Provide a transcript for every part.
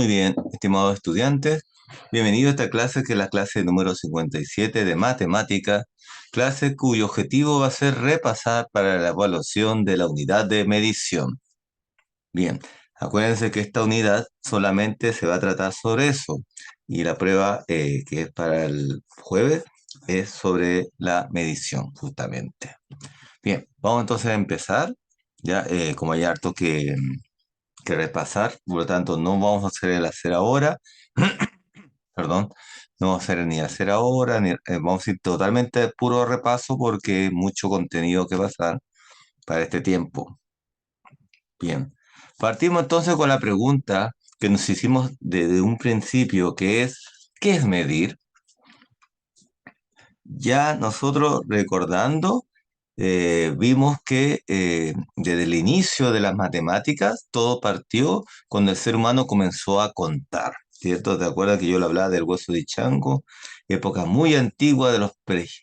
Muy bien, estimados estudiantes, bienvenidos a esta clase que es la clase número 57 de matemática, clase cuyo objetivo va a ser repasar para la evaluación de la unidad de medición. Bien, acuérdense que esta unidad solamente se va a tratar sobre eso y la prueba que es para el jueves es sobre la medición, justamente. Bien, vamos entonces a empezar, ya como hay harto que repasar, por lo tanto no vamos a hacer el hacer ahora, perdón, no vamos a hacer ni hacer ahora, ni, vamos a ir totalmente de puro repaso porque hay mucho contenido que pasar para este tiempo. Bien, partimos entonces con la pregunta que nos hicimos desde un principio, que es, ¿qué es medir? Ya nosotros recordando, vimos que desde el inicio de las matemáticas todo partió cuando el ser humano comenzó a contar, ¿cierto? ¿Te acuerdas que yo le hablaba del hueso de chango? Época muy antigua de los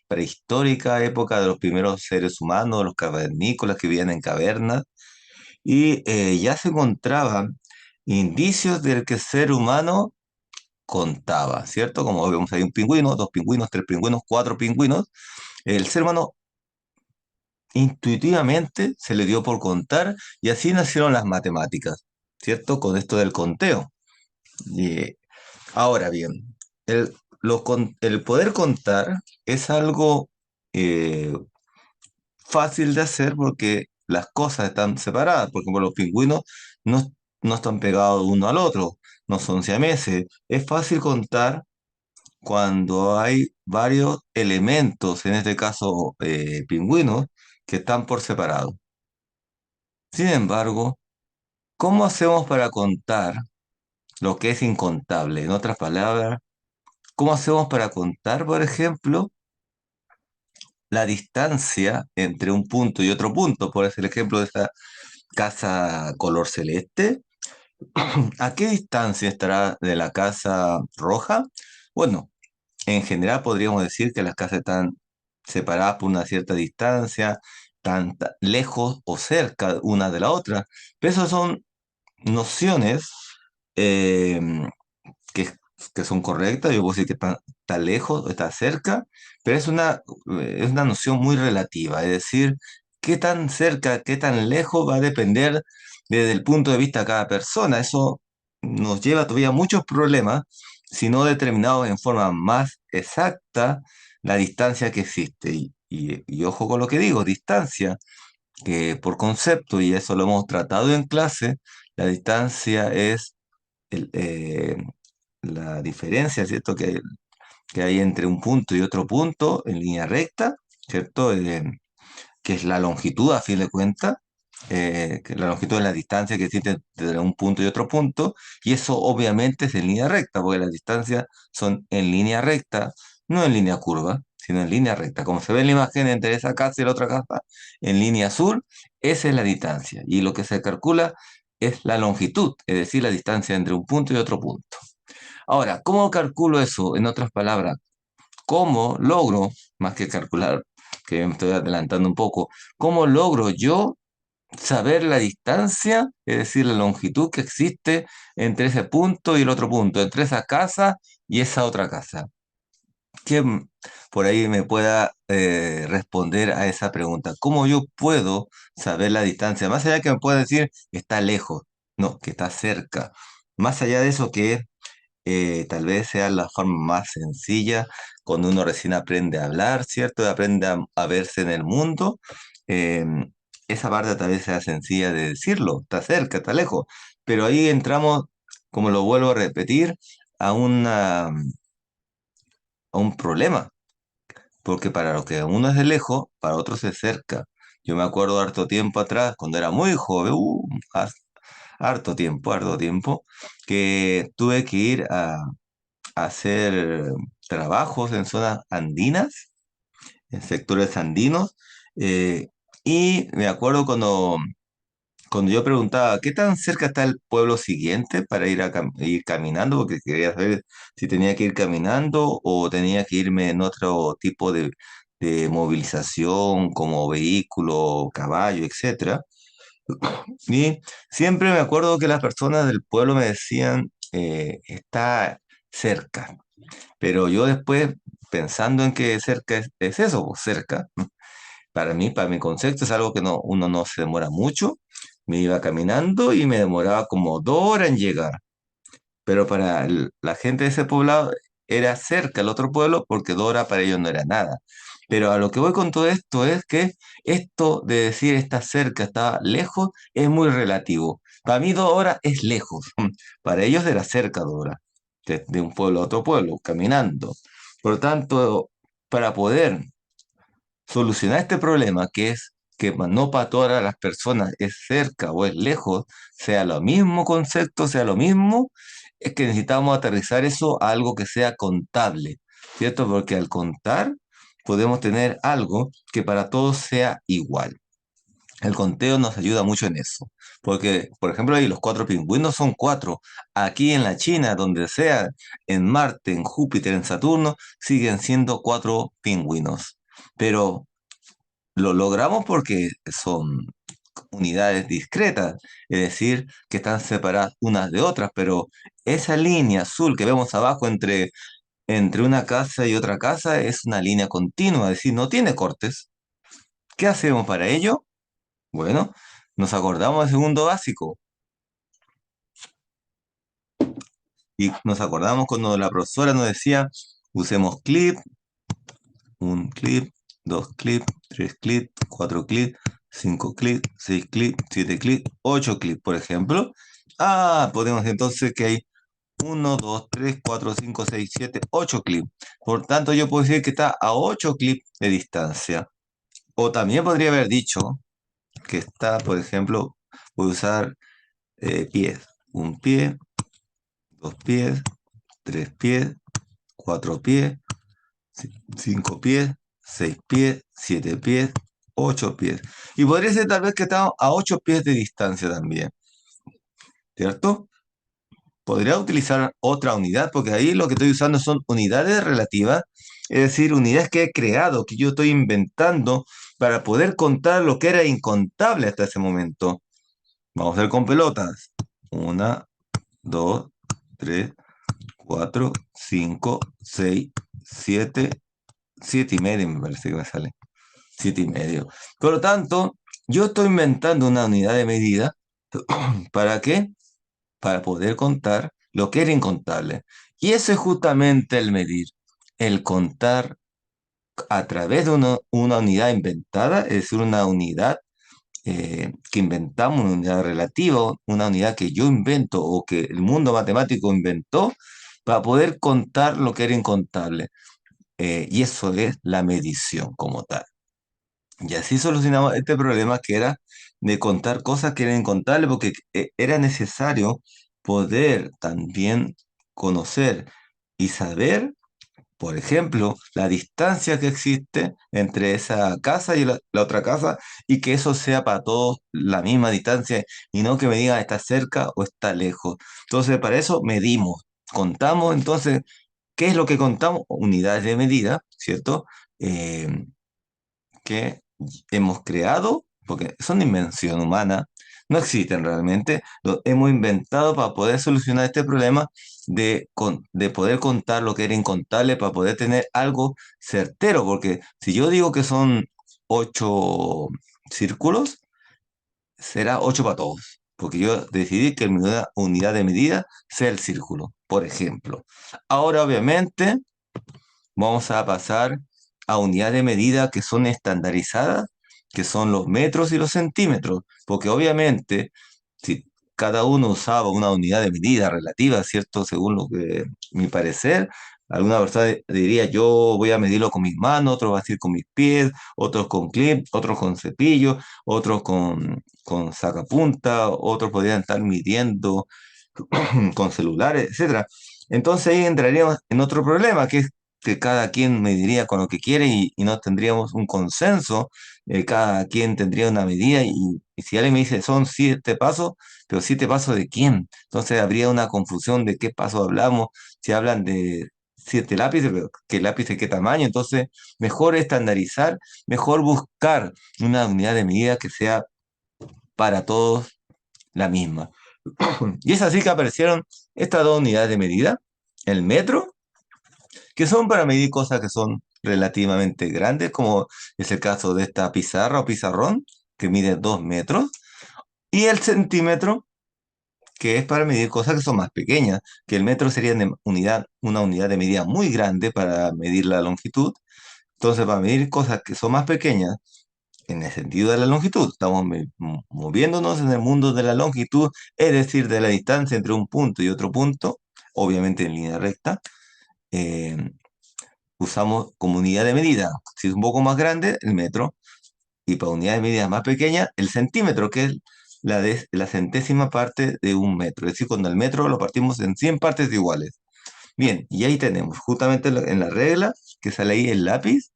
prehistórica, época de los primeros seres humanos, los cavernícolas que vivían en cavernas, y ya se encontraban indicios del que el ser humano contaba, ¿cierto? Como vemos hay un pingüino, dos pingüinos, tres pingüinos, cuatro pingüinos. El ser humano intuitivamente se le dio por contar y así nacieron las matemáticas, ¿cierto? Con esto del conteo. Y ahora bien, el poder contar es algo eh, fácil de hacer porque las cosas están separadas. Por ejemplo, los pingüinos no, no están pegados uno al otro, no son siameses. Es fácil contar cuando hay varios elementos, en este caso pingüinos, que están por separado. Sin embargo, ¿cómo hacemos para contar lo que es incontable? En otras palabras, ¿cómo hacemos para contar, por ejemplo, la distancia entre un punto y otro punto? Por ejemplo, el ejemplo de esa casa color celeste. ¿A qué distancia estará de la casa roja? Bueno, en general podríamos decir que las casas están separadas por una cierta distancia, tan lejos o cerca una de la otra. Pero esas son nociones eh, que, que son correctas. Yo puedo decir que está lejos, está cerca, pero es una noción muy relativa. Es decir, qué tan cerca, qué tan lejos va a depender desde el punto de vista de cada persona. Eso nos lleva todavía a muchos problemas si no determinamos en forma más exacta la distancia que existe. Y ojo con lo que digo, distancia, que por concepto, y eso lo hemos tratado en clase, la distancia es el, la diferencia, ¿cierto? Que hay entre un punto y otro punto en línea recta, ¿cierto? Que es la longitud a fin de cuentas, que la longitud es la distancia que existe entre un punto y otro punto, y eso obviamente es en línea recta, porque las distancias son en línea recta, no en línea curva, sino en línea recta. Como se ve en la imagen entre esa casa y la otra casa, en línea azul, esa es la distancia, y lo que se calcula es la longitud, es decir, la distancia entre un punto y otro punto. Ahora, ¿cómo calculo eso? En otras palabras, ¿cómo logro, más que calcular, que me estoy adelantando un poco, cómo logro yo saber la distancia, es decir, la longitud que existe entre ese punto y el otro punto, entre esa casa y esa otra casa? ¿Quién por ahí me pueda responder a esa pregunta? ¿Cómo yo puedo saber la distancia? Más allá que me pueda decir, está lejos, no, que está cerca. Más allá de eso que tal vez sea la forma más sencilla cuando uno recién aprende a hablar, ¿cierto? Aprende a verse en el mundo. eh, Esa parte tal vez sea sencilla de decirlo, está cerca, está lejos, pero ahí entramos, como lo vuelvo a repetir, a a un problema, porque para lo que uno es de lejos, para otros es cerca. Yo me acuerdo harto tiempo atrás, cuando era muy joven, harto tiempo, que tuve que ir a hacer trabajos en zonas andinas, en sectores andinos, eh, y me acuerdo cuando yo preguntaba, ¿qué tan cerca está el pueblo siguiente para ir, ir caminando? Porque quería saber si tenía que ir caminando o tenía que irme en otro tipo de movilización, como vehículo, caballo, etcétera. Y siempre me acuerdo que las personas del pueblo me decían está cerca. Pero yo después, pensando en que cerca es eso, pues cerca, para mí, para mi concepto, es algo que no, uno no se demora mucho. Me iba caminando y me demoraba como 2 horas en llegar. Pero para la gente de ese poblado era cerca el otro pueblo porque 2 horas para ellos no era nada. Pero a lo que voy con todo esto es que esto de decir está cerca, está lejos, es muy relativo. Para mí 2 horas es lejos. Para ellos era cerca 2 horas, de un pueblo a otro pueblo, caminando. Por lo tanto, para poder solucionar este problema, que es que no para todas las personas es cerca o es lejos, sea lo mismo concepto, sea lo mismo, es que necesitamos aterrizar eso a algo que sea contable, ¿cierto? Porque al contar podemos tener algo que para todos sea igual. El conteo nos ayuda mucho en eso, porque, por ejemplo, ahí los 4 pingüinos son 4. Aquí en la China, donde sea, en Marte, en Júpiter, en Saturno, siguen siendo 4 pingüinos. Pero lo logramos porque son unidades discretas, es decir, que están separadas unas de otras, pero esa línea azul que vemos abajo entre una casa y otra casa es una línea continua, es decir, no tiene cortes. ¿Qué hacemos para ello? Bueno, nos acordamos del segundo básico y nos acordamos cuando la profesora nos decía, usemos clip, un clip, 2 clips, 3 clips, 4 clips, 5 clips, 6 clips, 7 clips, 8 clips, por ejemplo. Ah, podemos entonces que hay 1, 2, 3, 4, 5, 6, 7, 8 clips. Por tanto, yo puedo decir que está a 8 clips de distancia. O también podría haber dicho que está, por ejemplo, voy a usar pies. Un pie, 2 pies, 3 pies, 4 pies, 5 pies, 6 pies, 7 pies, 8 pies. Y podría ser tal vez que estamos a 8 pies de distancia también, ¿cierto? Podría utilizar otra unidad, porque ahí lo que estoy usando son unidades relativas, es decir, unidades que he creado, que yo estoy inventando para poder contar lo que era incontable hasta ese momento. Vamos a ver con pelotas. Una, dos, tres, 4, 5, 6, 7, 7 y medio me parece que me sale. 7 y medio. Por lo tanto, yo estoy inventando una unidad de medida. ¿Para qué? Para poder contar lo que era incontable. Y eso es justamente el medir, el contar a través de una unidad inventada, es decir, una unidad que inventamos, una unidad relativa, una unidad que yo invento o que el mundo matemático inventó para poder contar lo que era incontable. Y eso es la medición como tal. Y así solucionamos este problema que era de contar cosas que eran incontables porque era necesario poder también conocer y saber, por ejemplo, la distancia que existe entre esa casa y la otra casa y que eso sea para todos la misma distancia y no que me digan está cerca o está lejos. Entonces, para eso medimos, contamos, entonces, ¿qué es lo que contamos? Unidades de medida, ¿cierto? Eh, que hemos creado, porque son de invención humana, no existen realmente, lo hemos inventado para poder solucionar este problema de poder contar lo que era incontable, para poder tener algo certero, porque si yo digo que son 8 círculos, será 8 para todos, porque yo decidí que mi unidad de medida sea el círculo, por ejemplo. Ahora, obviamente, vamos a pasar a unidades de medida que son estandarizadas, que son los metros y los centímetros, porque obviamente si cada uno usaba una unidad de medida relativa, ¿cierto? Según lo que mi parecer, alguna persona diría yo voy a medirlo con mis manos, otro va a decir con mis pies, otros con clip, otros con cepillo, otros con sacapunta, otros podrían estar midiendo con celulares, etcétera. Entonces ahí entraríamos en otro problema, que es que cada quien mediría con lo que quiere y no tendríamos un consenso, cada quien tendría una medida y si alguien me dice son 7 pasos, pero 7 pasos de quién, entonces habría una confusión de qué paso hablamos, si hablan de 7 lápices, pero qué lápiz de qué tamaño, entonces mejor estandarizar, mejor buscar una unidad de medida que sea para todos la misma. Y es así que aparecieron estas dos unidades de medida, el metro, que son para medir cosas que son relativamente grandes, como es el caso de esta pizarra o pizarrón, que mide 2 metros, y el centímetro, que es para medir cosas que son más pequeñas, que el metro sería una unidad de medida muy grande para medir la longitud. Entonces, para medir cosas que son más pequeñas, en el sentido de la longitud, estamos moviéndonos en el mundo de la longitud, es decir, de la distancia entre un punto y otro punto, obviamente en línea recta, eh, usamos como unidad de medida. Si es un poco más grande, el metro, y para unidades de medida más pequeñas, el centímetro, que es la centésima parte de un metro. Es decir, cuando el metro lo partimos en 100 partes iguales. Bien, y ahí tenemos, justamente en la regla que sale ahí el lápiz,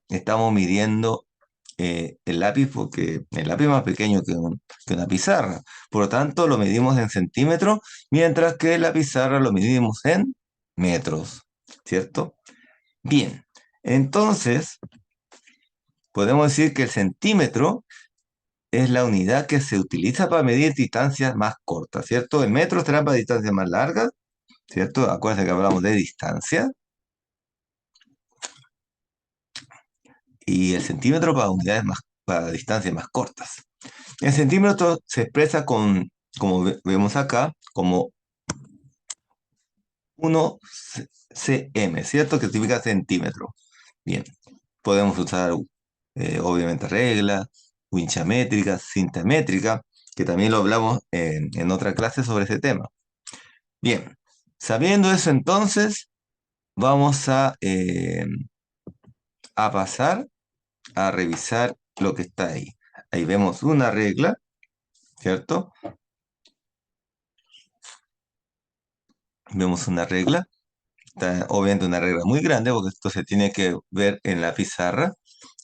estamos midiendo el lápiz porque el lápiz es más pequeño que una pizarra. Por lo tanto, lo medimos en centímetros, mientras que la pizarra lo medimos en metros, ¿cierto? Bien, entonces podemos decir que el centímetro es la unidad que se utiliza para medir distancias más cortas, ¿cierto? El metro será para distancias más largas, ¿cierto? Acuérdense que hablamos de distancia. Y el centímetro para para distancias más cortas. El centímetro se expresa como vemos acá, como 1 cm, ¿cierto? Que significa centímetro. Bien, podemos usar obviamente reglas, wincha métrica, cinta métrica, que también lo hablamos en otra clase sobre ese tema. Bien, sabiendo eso entonces, vamos a pasar a revisar lo que está ahí. Ahí vemos una regla, ¿cierto? Vemos una regla, obviamente una regla muy grande porque esto se tiene que ver en la pizarra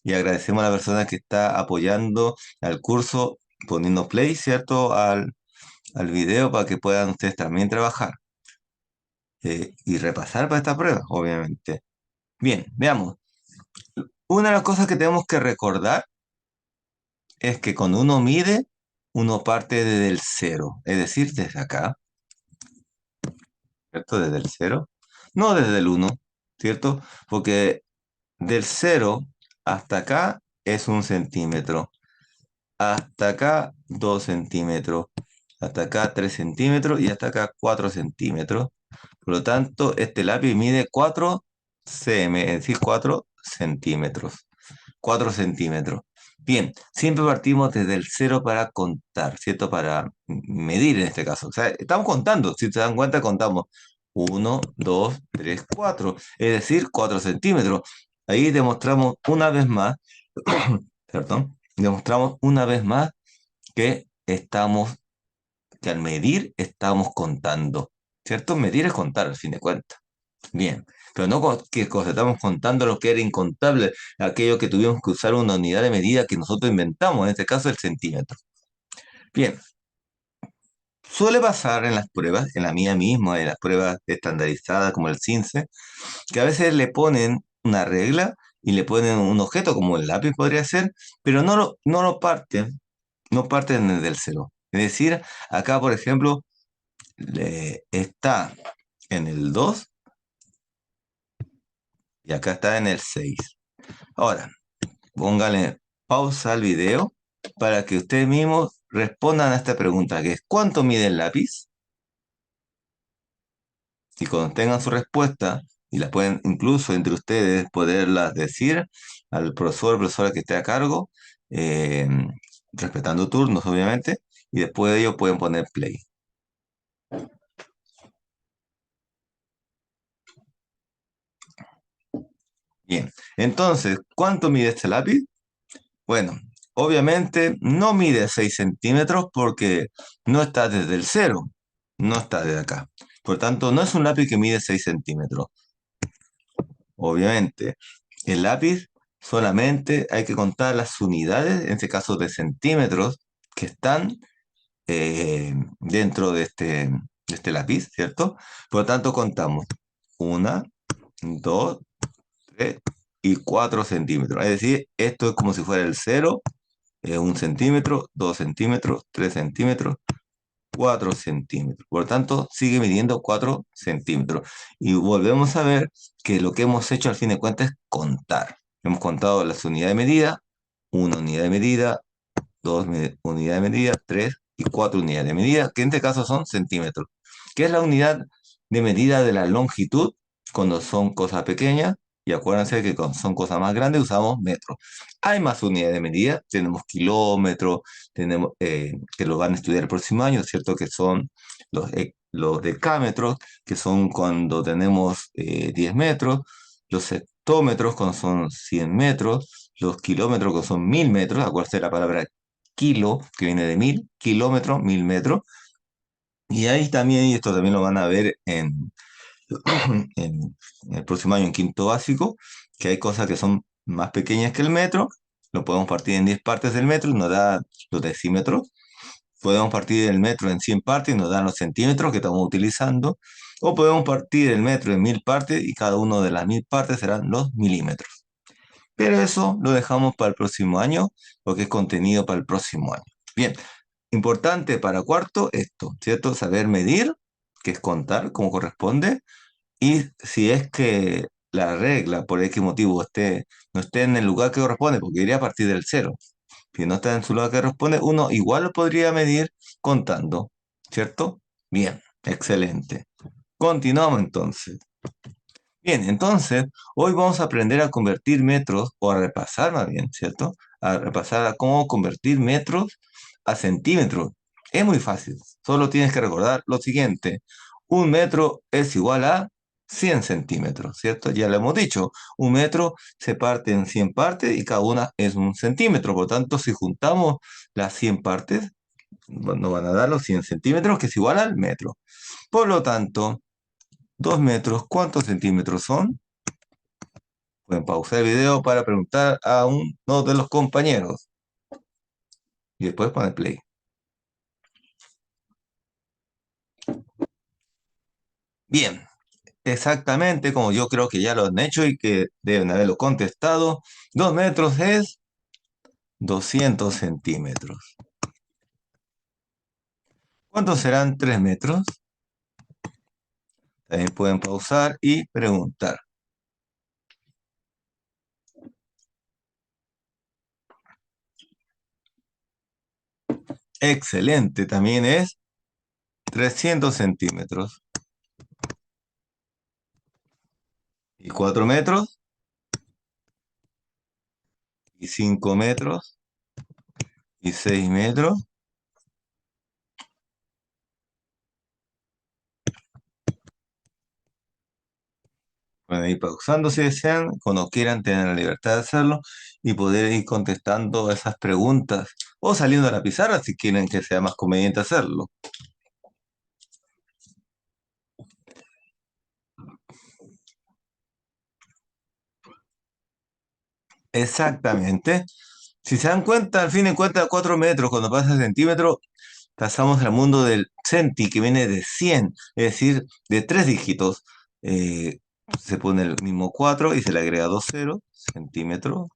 y agradecemos a la persona que está apoyando al curso poniendo play, ¿cierto? Al video para que puedan ustedes también trabajar y repasar para esta prueba, obviamente. Bien, veamos. Una de las cosas que tenemos que recordar es que cuando uno mide, uno parte desde el cero, es decir, desde acá, ¿cierto? Desde el cero, no desde el uno, ¿cierto? Porque del cero hasta acá es 1 centímetro, hasta acá 2 centímetros, hasta acá 3 centímetros y hasta acá 4 centímetros. Por lo tanto, este lápiz mide 4 cm, es decir, 4 centímetros. 4 centímetros. Bien, siempre partimos desde el cero para contar, ¿cierto? Para medir en este caso. O sea, estamos contando. Si se dan cuenta, contamos 1, 2, 3, 4. Es decir, 4 centímetros. Ahí demostramos una vez más, perdón, demostramos una vez más que que al medir estamos contando. ¿Cierto? Medir es contar, al fin de cuentas. Bien, pero no que cosa, estamos contando lo que era incontable, aquello que tuvimos que usar una unidad de medida que nosotros inventamos, en este caso el centímetro. Bien, suele pasar en las pruebas, en la mía misma, en las pruebas estandarizadas como el CINCE, que a veces le ponen una regla y le ponen un objeto como el lápiz podría ser, pero no lo parten, no parten desde el cero. Es decir, acá, por ejemplo, está en el 2 y acá está en el 6. Ahora, póngale pausa al video para que ustedes mismos respondan a esta pregunta, que es ¿cuánto mide el lápiz? Y cuando tengan su respuesta, y la pueden incluso entre ustedes poderlas decir al profesor o profesora que esté a cargo, eh, respetando turnos, obviamente, y después de ello pueden poner play. Bien, entonces, ¿cuánto mide este lápiz? Bueno, obviamente no mide 6 centímetros porque no está desde el cero, no está desde acá. Por tanto, no es un lápiz que mide 6 centímetros. Obviamente, el lápiz solamente hay que contar las unidades, en este caso de centímetros, que están dentro de este lápiz, ¿cierto? Por lo tanto, contamos 1, 2, 3 y 4 centímetros. Es decir, esto es como si fuera el cero, 1 centímetro, 2 centímetros, 3 centímetros, 4 centímetros. Por lo tanto, sigue midiendo 4 centímetros. Y volvemos a ver que lo que hemos hecho al fin de cuentas es contar. Hemos contado las unidades de medida, una unidad de medida, unidades de medida, tres y cuatro unidades de medida, que en este caso son centímetros, que es la unidad de medida de la longitud cuando son cosas pequeñas, y acuérdense que cuando son cosas más grandes usamos metros. Hay más unidades de medida, tenemos kilómetros, tenemos que lo van a estudiar el próximo año, ¿cierto? Que son los decámetros, que son cuando tenemos 10 metros, los hectómetros cuando son 100 metros, los kilómetros cuando son 1000 metros, acuérdense de la palabra kilo, que viene de 1000, kilómetros, 1000 metros. Y ahí también, y esto también lo van a ver en el próximo año en quinto básico, que hay cosas que son más pequeñas que el metro, lo podemos partir en 10 partes del metro y nos da los decímetros. Podemos partir el metro en 100 partes y nos dan los centímetros que estamos utilizando. O podemos partir el metro en 1000 partes y cada uno de las 1000 partes serán los milímetros. Pero eso lo dejamos para el próximo año, porque es contenido para el próximo año. Bien, importante para cuarto esto, ¿cierto? Saber medir, que es contar como corresponde, y si es que la regla, por X motivo, no esté en el lugar que corresponde, porque iría a partir del cero. Si no está en su lugar que corresponde, uno igual lo podría medir contando, ¿cierto? Bien, excelente. Continuamos entonces. Bien, entonces, hoy vamos a aprender a convertir metros, o a repasar más bien, ¿cierto? A repasar a cómo convertir metros a centímetros. Es muy fácil, solo tienes que recordar lo siguiente. Un metro es igual a 100 centímetros, ¿cierto? Ya lo hemos dicho, un metro se parte en 100 partes y cada una es un centímetro. Por lo tanto, si juntamos las 100 partes, nos van a dar los 100 centímetros, que es igual al metro. Por lo tanto, 2 metros, ¿cuántos centímetros son? Pueden pausar el video para preguntar a uno de los compañeros y después poner play. Bien, exactamente como yo creo que ya lo han hecho y que deben haberlo contestado. 2 metros es 200 centímetros. ¿Cuántos serán 3 metros? También pueden pausar y preguntar. Excelente, también es 300 centímetros. ¿Y 4 metros? ¿Y 5 metros? ¿Y 6 metros? Pueden ir pausando si desean, cuando quieran tener la libertad de hacerlo y poder ir contestando esas preguntas o saliendo a la pizarra si quieren que sea más conveniente hacerlo. Exactamente. Si se dan cuenta, al fin de cuentas, 4 metros, cuando pasa a centímetro, pasamos al mundo del centi, que viene de 100, es decir, de 3 dígitos. Eh, Se pone el mismo 4 y se le agrega 2 ceros, centímetro.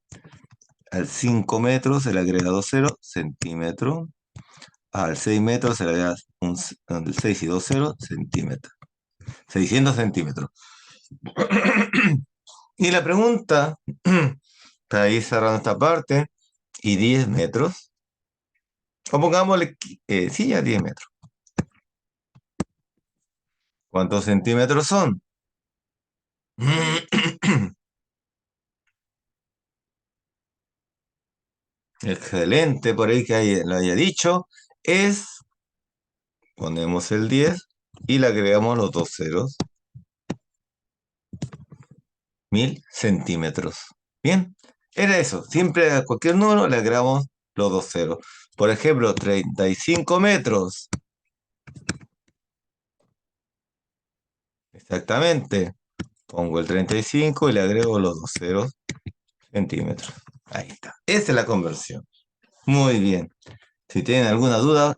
Al 5 metros se le agrega 2 ceros, centímetro. Al 6 metros se le agrega el 6 y 2 ceros, centímetros. 600 centímetros. Y la pregunta, para ir cerrando esta parte, y 10 metros, o pongámosle, sí, ya 10 metros. ¿Cuántos centímetros son? Excelente, por ahí que lo haya dicho, es, ponemos el 10 y le agregamos los dos ceros, 1000 centímetros. Bien, era eso, siempre a cualquier número le agregamos los dos ceros. Por ejemplo, 35 metros. Exactamente. Pongo el 35 y le agrego los dos ceros, centímetros. Ahí está. Esa es la conversión. Muy bien. Si tienen alguna duda,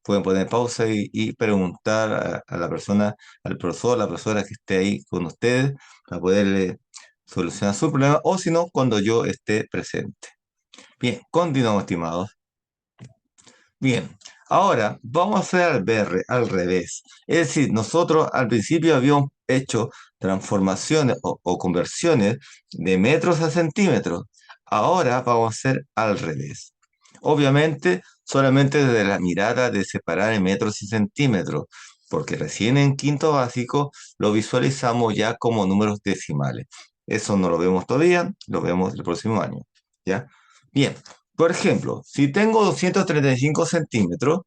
pueden poner pausa y preguntar a la persona, al profesor, a la profesora que esté ahí con ustedes para poderle solucionar su problema o si no, cuando yo esté presente. Bien, continuamos, estimados. Bien, Ahora, vamos a hacer al revés. Es decir, nosotros al principio habíamos hecho transformaciones o conversiones de metros a centímetros. Ahora vamos a hacer al revés. Obviamente, solamente desde la mirada de separar en metros y centímetros, porque recién en quinto básico lo visualizamos ya como números decimales. Eso no lo vemos todavía, lo vemos el próximo año. ¿Ya? Bien, por ejemplo, si tengo 235 centímetros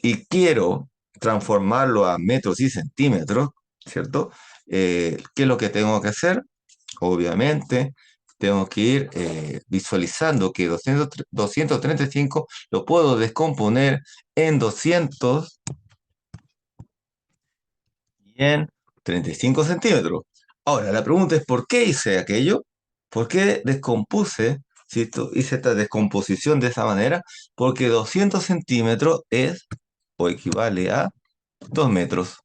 y quiero transformarlo a metros y centímetros, ¿cierto? ¿Qué es lo que tengo que hacer? Obviamente, tengo que ir visualizando que 235 lo puedo descomponer en 200 y en 35 centímetros. Ahora, la pregunta es, ¿por qué hice aquello? ¿Por qué descompuse, si hice esta descomposición de esa manera? Porque 200 centímetros es o equivale a 2 metros.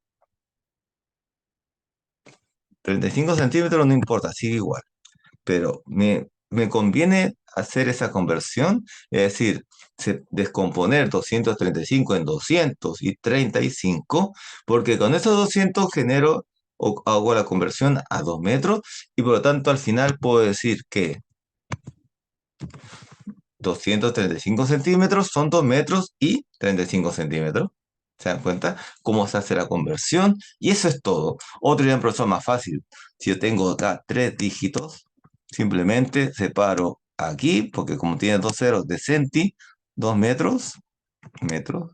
35 centímetros no importa, sigue igual. Pero me conviene hacer esa conversión, es decir, descomponer 235 en 235, porque con esos 200 genero o hago la conversión a 2 metros y por lo tanto al final puedo decir que 235 centímetros son 2 metros y 35 centímetros. ¿Se dan cuenta? Cómo se hace la conversión. Y eso es todo. Otro ejemplo son más fácil. Si yo tengo acá tres dígitos, simplemente separo aquí, porque como tiene dos ceros de centi, 2 metros, metros,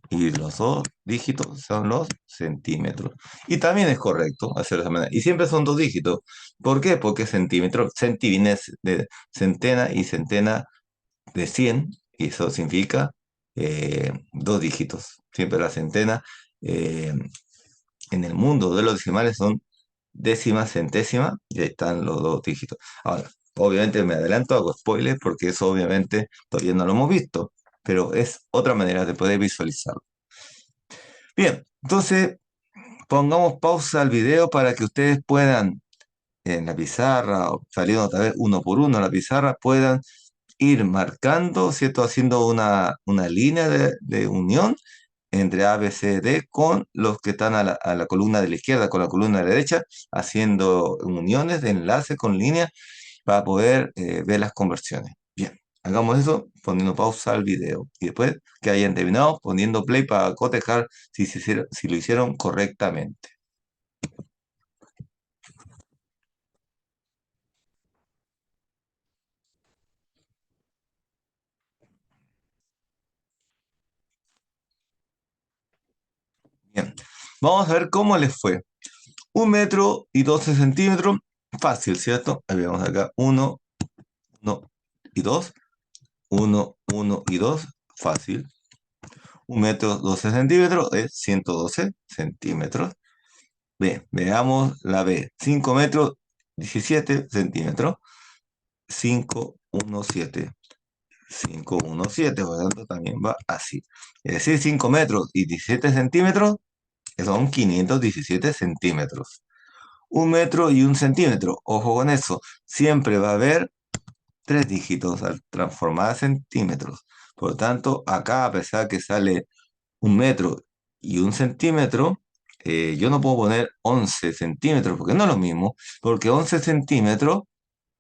y los dos dígitos son los centímetros. Y también es correcto hacerlo de esa manera. Y siempre son dos dígitos. ¿Por qué? Porque centímetro, centi viene de centena y centena de 100 y eso significa dos dígitos. Siempre la centena eh, en el mundo de los decimales son décima, centésima, y ahí están los dos dígitos. Ahora, obviamente me adelanto, hago spoiler, porque eso obviamente todavía no lo hemos visto, pero es otra manera de poder visualizarlo. Bien, entonces pongamos pausa al video para que ustedes puedan en la pizarra, o saliendo otra vez uno por uno a la pizarra, puedan ir marcando, ¿cierto? Haciendo una línea de unión entre A, B, C, D con los que están a la columna de la izquierda, con la columna de la derecha, haciendo uniones de enlace con línea para poder ver las conversiones. Bien, hagamos eso poniendo pausa al video y después que hayan terminado poniendo play para cotejar si lo hicieron correctamente. Bien, vamos a ver cómo les fue. 1 metro y 12 centímetros, fácil, ¿cierto? Ahí vemos acá, uno, uno y dos, uno, uno y dos, fácil. 1 metro 12 centímetros es 112 centímetros. Bien, veamos la B. 5 metros 17 centímetros. 517. 517, por lo tanto también va así. Es decir, 5 metros y 17 centímetros son 517 centímetros. 1 metro y 1 centímetro. Ojo con eso. Siempre va a haber tres dígitos al transformar a centímetros. Por lo tanto, acá, a pesar que sale 1 metro y 1 centímetro, yo no puedo poner 11 centímetros, porque no es lo mismo, porque 11 centímetros,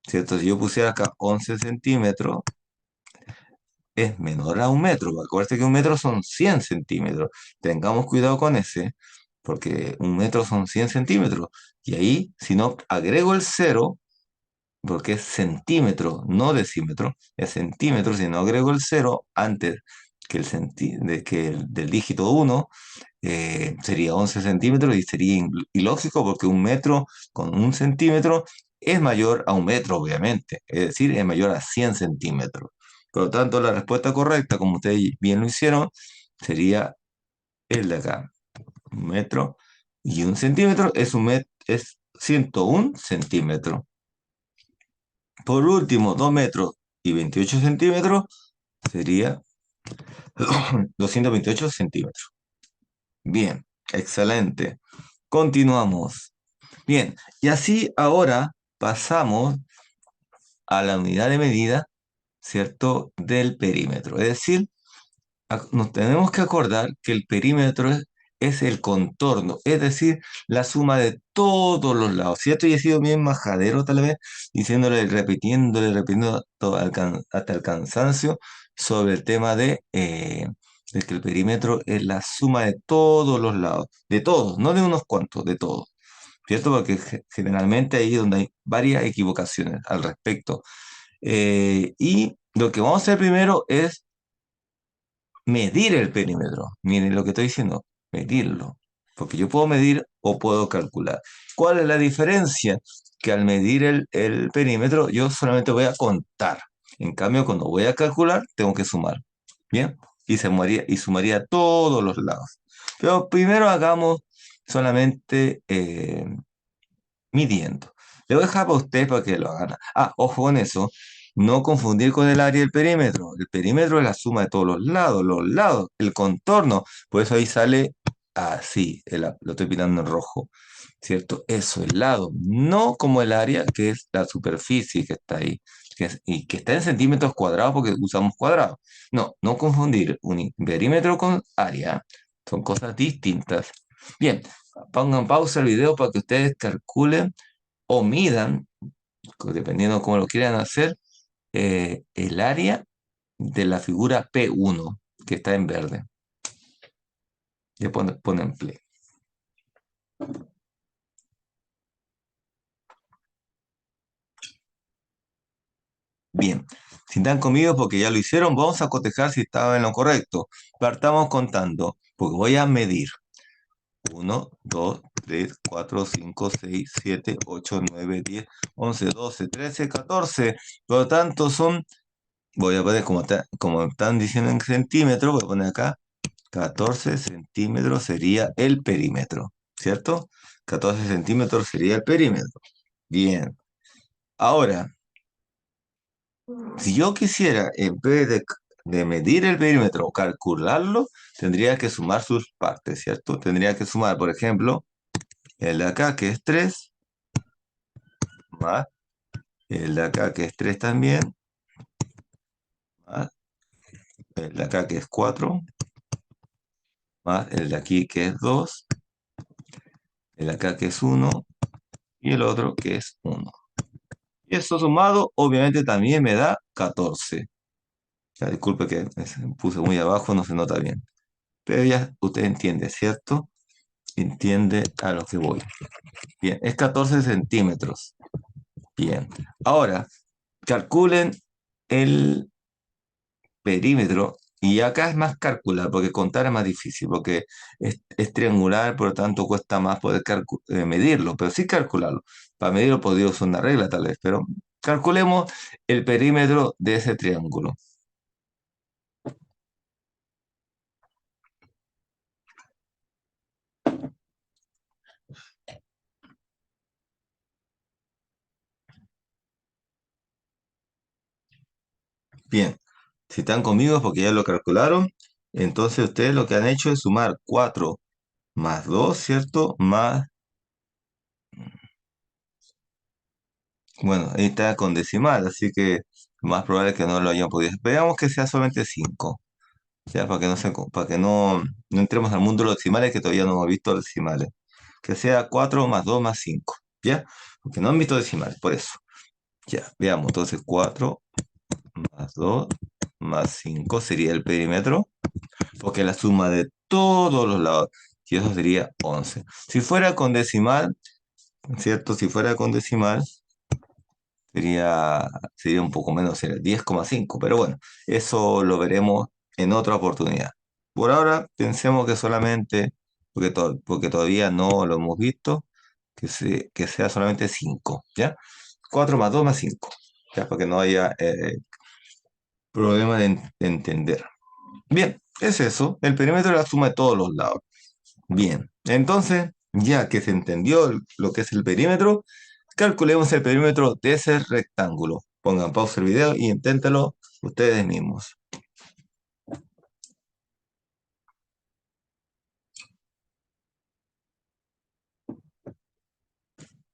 ¿cierto? Si yo pusiera acá 11 centímetros, es menor a 1 metro. Acuérdense que 1 metro son 100 centímetros. Tengamos cuidado con ese, porque 1 metro son 100 centímetros. Y ahí, si no agrego el cero, porque es centímetro, no decímetro, es centímetro, si no agrego el cero antes del dígito uno, sería 11 centímetros y sería ilógico porque 1 metro con 1 centímetro es mayor a 1 metro, obviamente, es decir, es mayor a 100 centímetros. Por lo tanto, la respuesta correcta, como ustedes bien lo hicieron, sería el de acá. 1 metro y 1 centímetro es 101 centímetros. Por último, 2 metros y 28 centímetros sería 228 centímetros. Bien, excelente. Continuamos. Bien, y así ahora pasamos a la unidad de medida, ¿cierto? Del perímetro. Es decir, nos tenemos que acordar que el perímetro es el contorno, es decir, la suma de todos los lados. ¿Cierto? Y he sido bien majadero tal vez, diciéndole, repitiendo hasta el cansancio sobre el tema de que el perímetro es la suma de todos los lados, de todos, no de unos cuantos, de todos. ¿Cierto? Porque generalmente ahí es donde hay varias equivocaciones al respecto. Y lo que vamos a hacer primero es medir el perímetro. Miren lo que estoy diciendo, medirlo. Porque yo puedo medir o puedo calcular. ¿Cuál es la diferencia? Que al medir el perímetro yo solamente voy a contar. En cambio, cuando voy a calcular, tengo que sumar. ¿Bien? Y sumaría todos los lados. Pero primero hagamos solamente midiendo. Le voy a dejar para usted para que lo hagan. Ah, ojo con eso. No confundir con el área y el perímetro. El perímetro es la suma de todos los lados, el contorno. Por eso ahí sale así, lo estoy pintando en rojo. ¿Cierto? Eso, el lado. No como el área, que es la superficie que está ahí. Y que está en centímetros cuadrados porque usamos cuadrados. No, no confundir un perímetro con área. Son cosas distintas. Bien, pongan pausa el video para que ustedes calculen o midan, dependiendo de cómo lo quieran hacer, el área de la figura P1 que está en verde. Ya ponen play. Bien, si están conmigo porque ya lo hicieron, vamos a cotejar si estaba en lo correcto. Partamos contando, porque voy a medir. 1, 2, 3, 4, 5, 6, 7, 8, 9, 10, 11, 12, 13, 14. Por lo tanto, voy a poner como están diciendo en centímetros, voy a poner acá 14 centímetros sería el perímetro, ¿cierto? 14 centímetros sería el perímetro. Bien. Ahora, si yo quisiera, en vez de medir el perímetro o calcularlo, tendría que sumar sus partes, ¿cierto? Tendría que sumar, por ejemplo, el de acá, que es 3 más el de acá, que es 3 también, más el de acá, que es 4 más el de aquí, que es 2 el de acá, que es 1 y el otro, que es 1. Y eso sumado, obviamente, también me da 14. Ya, disculpe que me puse muy abajo, no se nota bien. Pero ya usted entiende, ¿cierto? Entiende a lo que voy. Bien, es 14 centímetros. Bien. Ahora, calculen el perímetro. Y acá es más calcular, porque contar es más difícil, porque es triangular, por lo tanto cuesta más poder medirlo, pero sí calcularlo. Para medirlo podría usar una regla tal vez, pero calculemos el perímetro de ese triángulo. Bien, si están conmigo es porque ya lo calcularon. Entonces ustedes lo que han hecho es sumar 4 más 2, ¿cierto? Más, bueno, ahí está con decimal, así que lo más probable es que no lo hayan podido. Esperamos que sea solamente 5, ya, para que para que no entremos al mundo de los decimales que todavía no hemos visto los decimales. Que sea 4 más 2 más 5, ¿ya? Porque no han visto decimales, por eso. Ya, veamos, entonces 4 más 2 más 5 sería el perímetro, porque es la suma de todos los lados, y eso sería 11. Si fuera con decimal, ¿cierto? Si fuera con decimal, sería, sería un poco menos, sería 10,5, pero bueno, eso lo veremos en otra oportunidad. Por ahora, pensemos que solamente, porque todavía no lo hemos visto, que sea solamente 5, ¿ya? 4 más 2 más 5, ya, para que no haya problema de entender. Bien, es eso, el perímetro es la suma de todos los lados. Bien, entonces, ya que se entendió lo que es el perímetro, calculemos el perímetro de ese rectángulo. Pongan pausa el video y inténtalo ustedes mismos.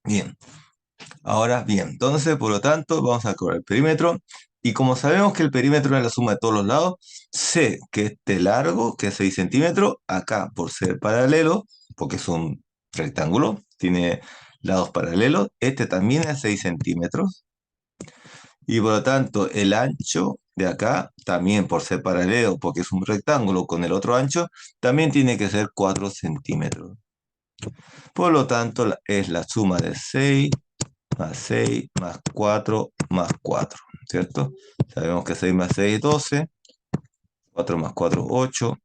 Bien, ahora bien, entonces, por lo tanto, vamos a calcular el perímetro. Y como sabemos que el perímetro es la suma de todos los lados, sé que este largo, que es 6 centímetros, acá por ser paralelo, porque es un rectángulo, tiene lados paralelos, este también es 6 centímetros. Y por lo tanto, el ancho de acá, también por ser paralelo, porque es un rectángulo con el otro ancho, también tiene que ser 4 centímetros. Por lo tanto, es la suma de 6 más 6 más 4 más 4, ¿cierto? Sabemos que 6 más 6 es 12, 4 más 4 8,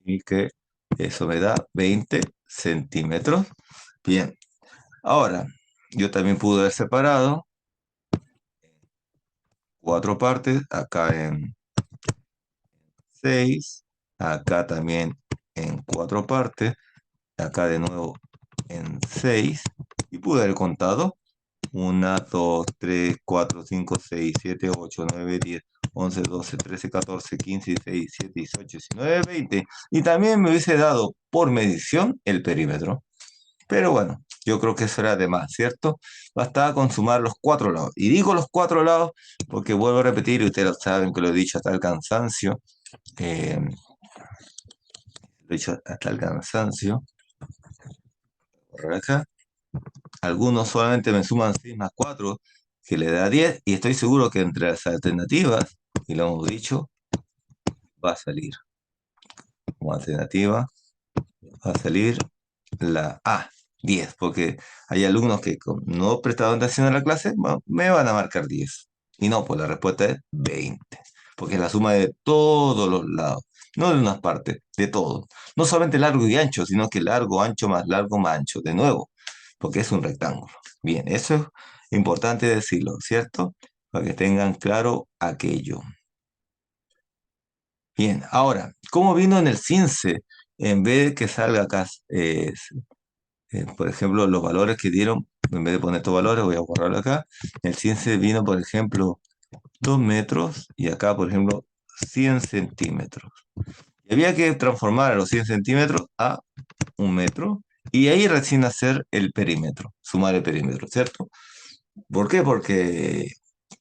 y que eso me da 20 centímetros. Bien, ahora, yo también pude haber separado cuatro partes, acá en 6, acá también en cuatro partes, acá de nuevo en 6, y pude haber contado 1, 2, 3, 4, 5, 6, 7, 8, 9, 10, 11, 12, 13, 14, 15, 16, 17, 18, 19, 20. Y también me hubiese dado por medición el perímetro. Pero bueno, yo creo que eso era de más, ¿cierto? Bastaba con sumar los cuatro lados. Y digo los cuatro lados porque vuelvo a repetir, y ustedes lo saben que lo he dicho hasta el cansancio, lo he dicho hasta el cansancio, por acá. Algunos solamente me suman 6 más 4, que le da 10, y estoy seguro que entre las alternativas, y lo hemos dicho, va a salir como alternativa, va a salir la A, 10, porque hay alumnos que no prestaron atención a la clase, me van a marcar 10. Y no, pues la respuesta es 20, porque es la suma de todos los lados, no de unas partes, de todo. No solamente largo y ancho, sino que largo más ancho, de nuevo, porque es un rectángulo. Bien, eso es importante decirlo, ¿cierto? Para que tengan claro aquello. Bien, ahora, ¿cómo vino en el CINCE? En vez de que salga acá, por ejemplo, los valores que dieron, en vez de poner estos valores, voy a borrarlo acá. El CINCE vino, por ejemplo, 2 metros y acá, por ejemplo, 100 centímetros. Y había que transformar a los 100 centímetros a un metro y ahí recién hacer el perímetro, sumar el perímetro, ¿cierto? ¿Por qué? Porque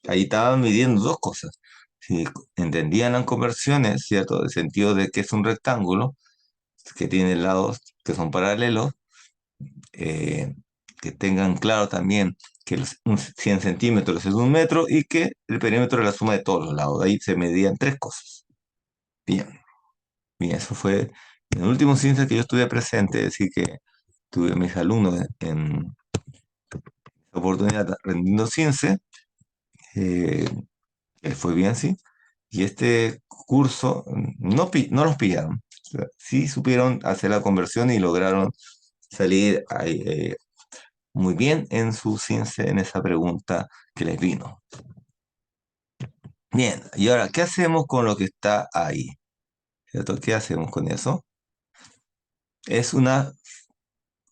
ahí estaban midiendo dos cosas. Si entendían las conversiones, ¿cierto? El sentido de que es un rectángulo que tiene lados que son paralelos, eh, que tengan claro también que 100 centímetros es un metro y que el perímetro es la suma de todos los lados. Ahí se medían tres cosas. Bien, bien, eso fue en el último ciencia que yo estuve presente, es decir, que tuve a mis alumnos en oportunidad rendiendo ciencia, eh, fue bien, sí. Y este curso no los pillaron. O sea, sí supieron hacer la conversión y lograron salir ahí, muy bien en su ciencia en esa pregunta que les vino. Bien, y ahora, ¿qué hacemos con lo que está ahí? ¿Cierto? ¿Qué hacemos con eso? Es una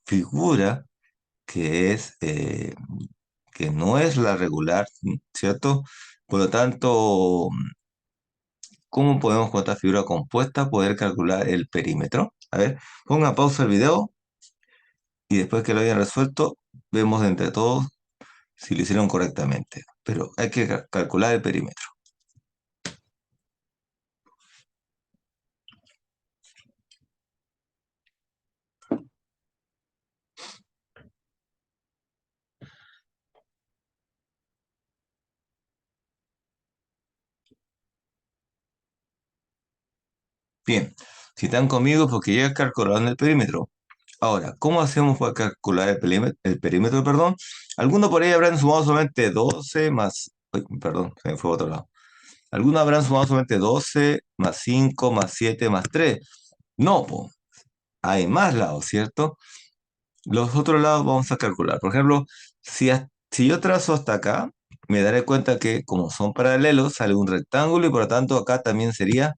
figura que que no es la regular, ¿cierto? Por lo tanto, ¿cómo podemos con esta figura compuesta poder calcular el perímetro? A ver, ponga pausa el video y después que lo hayan resuelto, vemos entre todos si lo hicieron correctamente. Pero hay que calcular el perímetro. Bien, si están conmigo porque ya calcularon el perímetro. Ahora, ¿cómo hacemos para calcular el perímetro, perdón? Algunos por ahí habrán sumado solamente 12 más... Uy, perdón, se me fue a otro lado. Algunos habrán sumado solamente 12 más 5 más 7 más 3. No, po, hay más lados, ¿cierto? Los otros lados vamos a calcular. Por ejemplo, si yo trazo hasta acá, me daré cuenta que como son paralelos, sale un rectángulo y por lo tanto acá también sería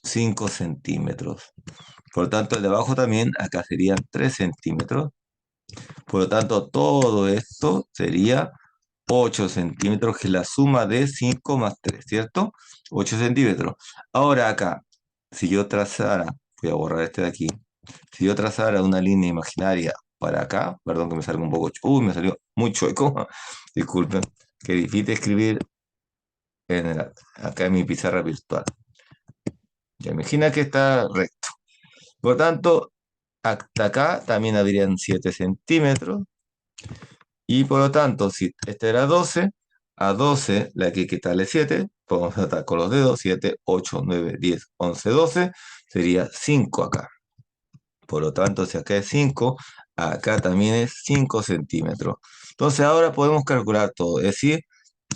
5 centímetros. Por lo tanto, el de abajo también, acá serían 3 centímetros. Por lo tanto, todo esto sería 8 centímetros, que es la suma de 5 más 3, ¿cierto? 8 centímetros. Ahora acá, si yo trazara, voy a borrar este de aquí, si yo trazara una línea imaginaria para acá, perdón que me salga un poco, uy, me salió muy chueco, disculpen, que difícil escribir acá en mi pizarra virtual. Ya imagina que está recto. Por lo tanto, hasta acá también habrían 7 centímetros. Y por lo tanto, si este era 12, a 12 le hay que quitarle 7. Podemos tratar con los dedos. 7, 8, 9, 10, 11, 12. Sería 5 acá. Por lo tanto, si acá es 5, acá también es 5 centímetros. Entonces ahora podemos calcular todo. Es decir,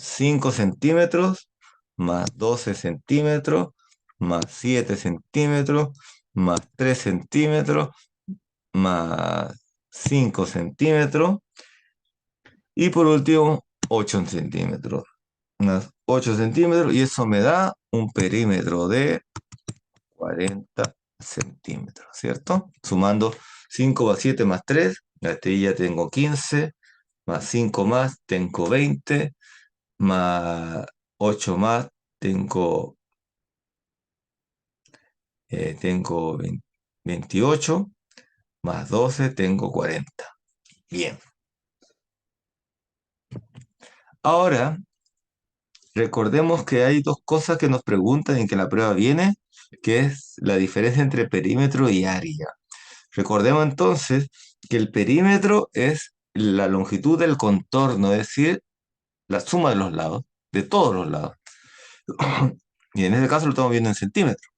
5 centímetros más 12 centímetros más 7 centímetros más 3 centímetros más 5 centímetros y por último 8 centímetros. Unas 8 centímetros y eso me da un perímetro de 40 centímetros, ¿cierto? Sumando 5 más 7 más 3, este ya tengo 15, más 5 más tengo 20, más 8 más tengo, tengo 28, más 12 tengo 40. Bien, ahora recordemos que hay dos cosas que nos preguntan y que la prueba viene, que es la diferencia entre perímetro y área. Recordemos entonces que el perímetro es la longitud del contorno, es decir, la suma de los lados, de todos los lados. Y en este caso lo estamos viendo en centímetros.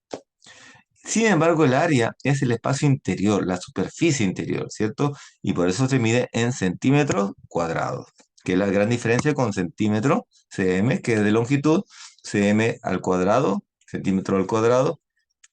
Sin embargo, el área es el espacio interior, la superficie interior, ¿cierto? Y por eso se mide en centímetros cuadrados, que es la gran diferencia con centímetro, cm, que es de longitud, cm al cuadrado, centímetro al cuadrado,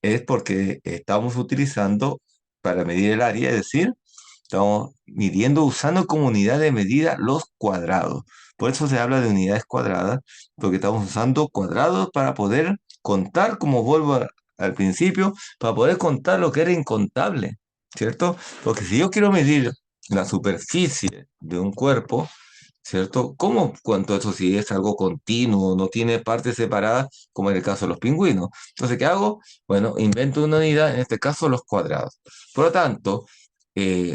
es porque estamos utilizando para medir el área, es decir, estamos midiendo usando como unidad de medida los cuadrados. Por eso se habla de unidades cuadradas, porque estamos usando cuadrados para poder contar, como vuelvo al principio, para poder contar lo que era incontable, ¿cierto? Porque si yo quiero medir la superficie de un cuerpo, ¿cierto? ¿Cómo cuánto eso si es algo continuo, no tiene partes separadas, como en el caso de los pingüinos? Entonces, ¿qué hago? Bueno, invento una unidad, en este caso los cuadrados. Por lo tanto,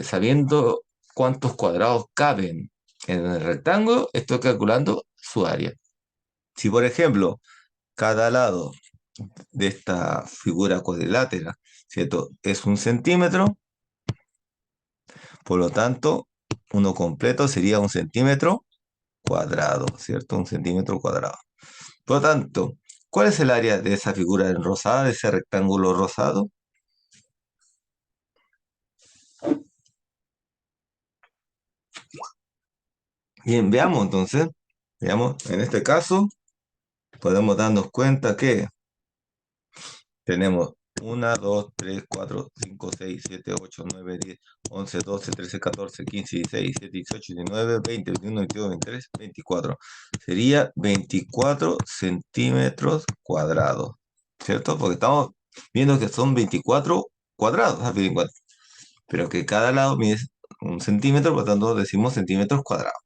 sabiendo cuántos cuadrados caben en el rectángulo, estoy calculando su área. Si, por ejemplo, cada lado de esta figura cuadrilátera, ¿cierto? Es 1 centímetro, por lo tanto, uno completo sería 1 centímetro cuadrado, ¿cierto? 1 centímetro cuadrado. Por lo tanto, ¿cuál es el área de esa figura en rosada, de ese rectángulo rosado? Bien, veamos entonces. Veamos, en este caso, podemos darnos cuenta que tenemos 1, 2, 3, 4, 5, 6, 7, 8, 9, 10, 11, 12, 13, 14, 15, 16, 17, 18, 19, 20, 21, 22, 23, 24. Sería 24 centímetros cuadrados, ¿cierto? Porque estamos viendo que son 24 cuadrados, a fin de cuentas, pero que cada lado mide 1 centímetro, por lo tanto decimos centímetros cuadrados.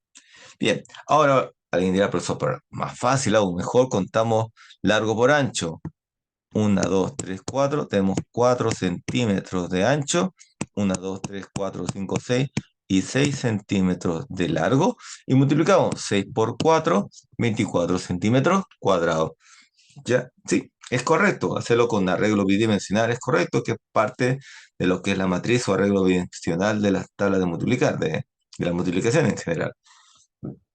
Bien, ahora alguien dirá, profesor, pero más fácil aún, mejor contamos largo por ancho. 1, 2, 3, 4. Tenemos 4 centímetros de ancho. 1, 2, 3, 4, 5, 6 y 6 centímetros de largo. Y multiplicamos 6 por 4, 24 centímetros cuadrados. ¿Ya? Sí, es correcto. Hacerlo con arreglo bidimensional es correcto, que es parte de lo que es la matriz o arreglo bidimensional de las tablas de multiplicar, de la multiplicación en general.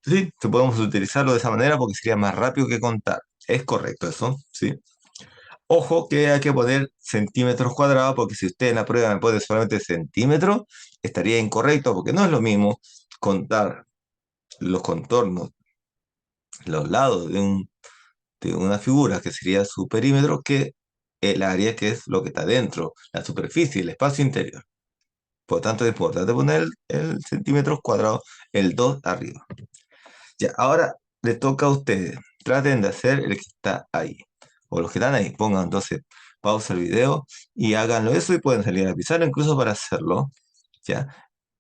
Sí, podemos utilizarlo de esa manera porque sería más rápido que contar. Es correcto eso, sí. Ojo que hay que poner centímetros cuadrados porque si usted en la prueba me pone solamente centímetros, estaría incorrecto porque no es lo mismo contar los contornos, los lados de una figura que sería su perímetro que el área que es lo que está dentro, la superficie, el espacio interior. Por lo tanto, es importante poner el centímetros cuadrados, el 2 arriba. Ya, ahora le toca a ustedes. Traten de hacer el que está ahí. O los que están ahí, pongan entonces pausa el video y háganlo eso y pueden salir a la pizarra incluso para hacerlo. Ya.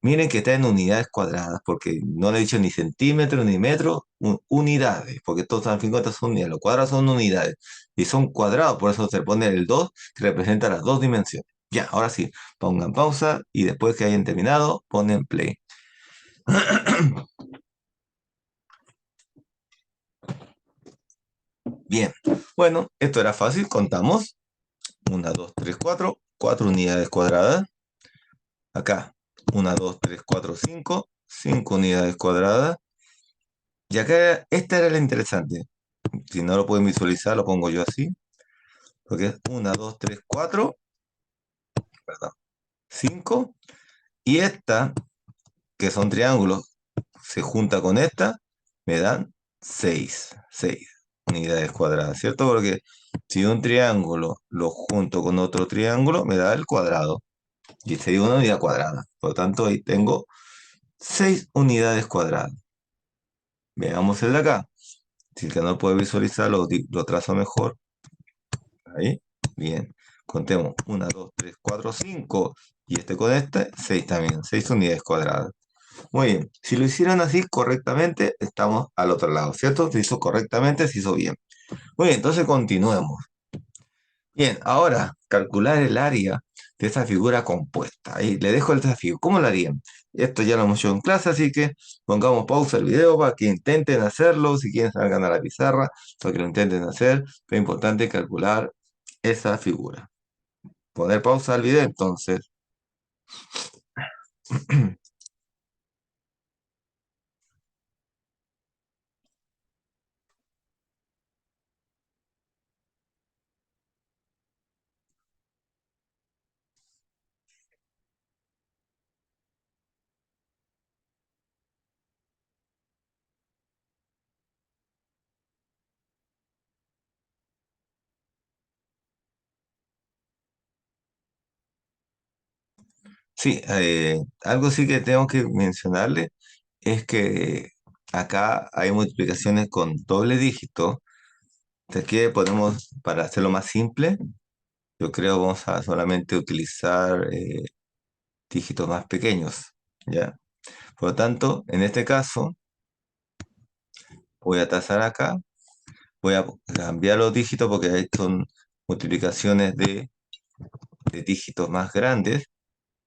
Miren que está en unidades cuadradas, porque no le he dicho ni centímetros ni metros, unidades, porque todos al fin y al cabo son unidades. Los cuadrados son unidades y son cuadrados, por eso se pone el 2 que representa las dos dimensiones. Ya, ahora sí, pongan pausa y después que hayan terminado, ponen play. Bien, bueno, esto era fácil, contamos. Una, 2, 3, 4, 4 unidades cuadradas. Acá, una, 2, 3, 4, 5, 5 unidades cuadradas. Y acá, esta era la interesante. Si no lo pueden visualizar, lo pongo yo así. Porque es una, 2, 3, 4, perdón, 5. Y esta, que son triángulos, se junta con esta, me dan 6 unidades cuadradas, ¿cierto? Porque si un triángulo lo junto con otro triángulo, me da el cuadrado. Y sería una unidad cuadrada. Por lo tanto, ahí tengo 6 unidades cuadradas. Veamos el de acá. Si el que no puede visualizar, lo trazo mejor. Ahí. Bien. Contemos. Una, 2, 3, 4, 5. Y este con este, 6 también. 6 unidades cuadradas. Muy bien. Si lo hicieron así correctamente, estamos al otro lado, ¿cierto? Se hizo correctamente, se hizo bien. Muy bien, entonces continuemos. Bien, ahora calcular el área de esa figura compuesta. Ahí le dejo el desafío. ¿Cómo lo harían? Esto ya lo hemos hecho en clase, así que pongamos pausa el video para que intenten hacerlo. Si quieren, salgan a la pizarra para que lo intenten hacer. Lo importante es calcular esa figura. Poner pausa al video, entonces. Sí, algo sí que tengo que mencionarle es que acá hay multiplicaciones con doble dígito. Así que podemos, para hacerlo más simple, yo creo vamos a solamente utilizar dígitos más pequeños, ¿ya? Por lo tanto, en este caso, voy a tasar acá, voy a cambiar los dígitos porque ahí son multiplicaciones de dígitos más grandes,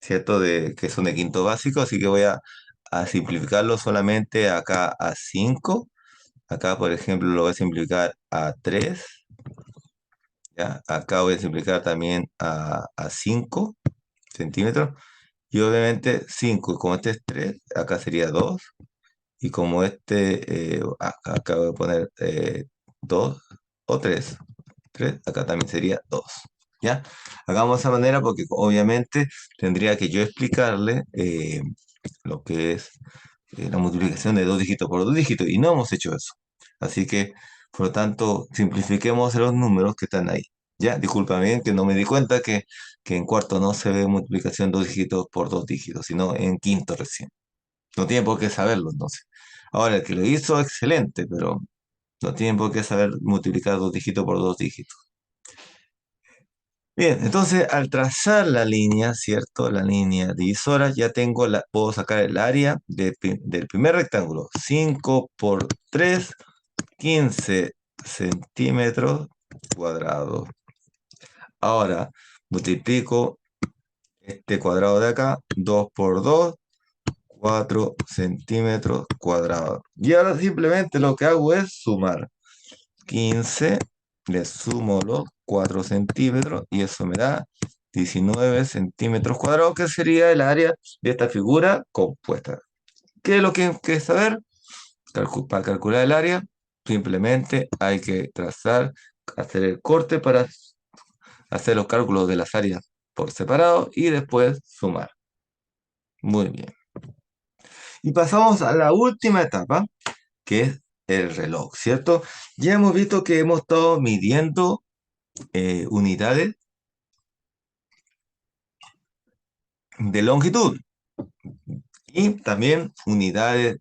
¿cierto? Que son de quinto básico, así que voy a simplificarlo solamente acá a 5. Acá, por ejemplo, lo voy a simplificar a 3, ¿ya? Acá voy a simplificar también a 5 centímetros. Y obviamente 5 y como este es 3 acá sería 2. Y como este, acá voy a poner 2 o 3 3 acá también sería 2. ¿Ya? Hagamos de esa manera porque obviamente tendría que yo explicarle lo que es la multiplicación de dos dígitos por dos dígitos y no hemos hecho eso. Así que, por lo tanto, simplifiquemos los números que están ahí. Ya, discúlpame que no me di cuenta que en cuarto no se ve multiplicación dos dígitos por dos dígitos, sino en quinto recién. No tiene por qué saberlo entonces. Ahora, el que lo hizo, excelente, pero no tiene por qué saber multiplicar dos dígitos por dos dígitos. Bien, entonces al trazar la línea, ¿cierto? La línea divisora, ya tengo puedo sacar el área del primer rectángulo. 5 por 3, 15 centímetros cuadrados. Ahora multiplico este cuadrado de acá, 2 por 2, 4 centímetros cuadrados. Y ahora simplemente lo que hago es sumar. 15, le sumo los 4 centímetros y eso me da 19 centímetros cuadrados, que sería el área de esta figura compuesta. ¿Qué es lo que hay que saber? Para calcular el área, simplemente hay que trazar, hacer el corte para hacer los cálculos de las áreas por separado y después sumar. Muy bien. Y pasamos a la última etapa, que es el reloj, ¿cierto? Ya hemos visto que hemos estado midiendo unidades de longitud y también unidades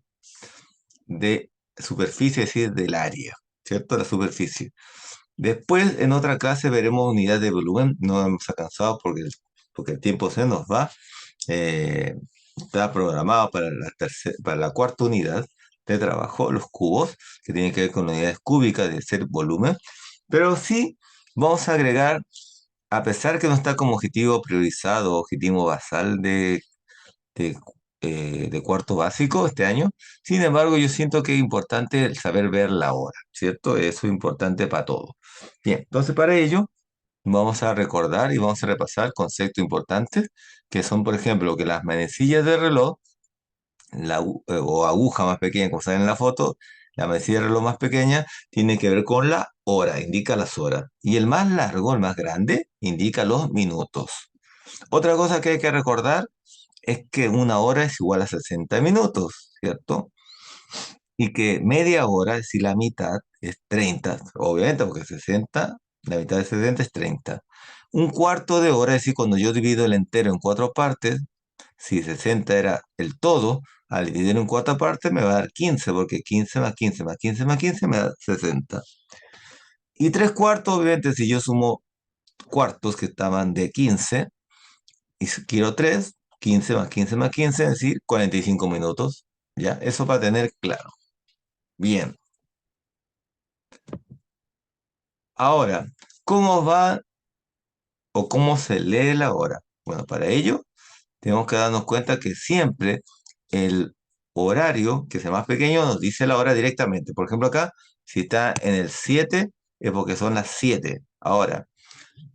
de superficie, es decir, del área, ¿cierto? La superficie. Después, en otra clase, veremos unidades de volumen. No hemos alcanzado porque el tiempo se nos va. Eh, Está programado para para la cuarta unidad de trabajo, los cubos, que tienen que ver con unidades cúbicas de ser volumen. Pero sí vamos a agregar, a pesar que no está como objetivo priorizado, objetivo basal de de cuarto básico este año. Sin embargo, yo siento que es importante el saber ver la hora, ¿cierto? Eso es importante para todo. Bien, entonces para ello vamos a recordar y vamos a repasar conceptos importantes que son, por ejemplo, que las manecillas del reloj o aguja más pequeña, como sale en la foto, la manecilla de reloj más pequeña tiene que ver con la hora, indica las horas. Y el más largo, el más grande, indica los minutos. Otra cosa que hay que recordar es que una hora es igual a 60 minutos, ¿cierto? Y que media hora, es decir, la mitad, es 30 obviamente, porque 60 la mitad de 60 es 30. Un cuarto de hora, es decir, cuando yo divido el entero en cuatro partes, si 60 era el todo, al dividir en cuatro partes me va a dar 15 porque 15 más 15 más 15 más 15 me da 60. Y tres cuartos, obviamente, si yo sumo cuartos que estaban de 15 y si quiero 3 15 más 15 más 15 es decir, 45 minutos. ¿Ya? Eso para tener claro. Bien. Ahora, ¿cómo va o cómo se lee la hora? Bueno, para ello tenemos que darnos cuenta que siempre el horario, que sea más pequeño, nos dice la hora directamente. Por ejemplo, acá, si está en el 7 es porque son las 7. Ahora,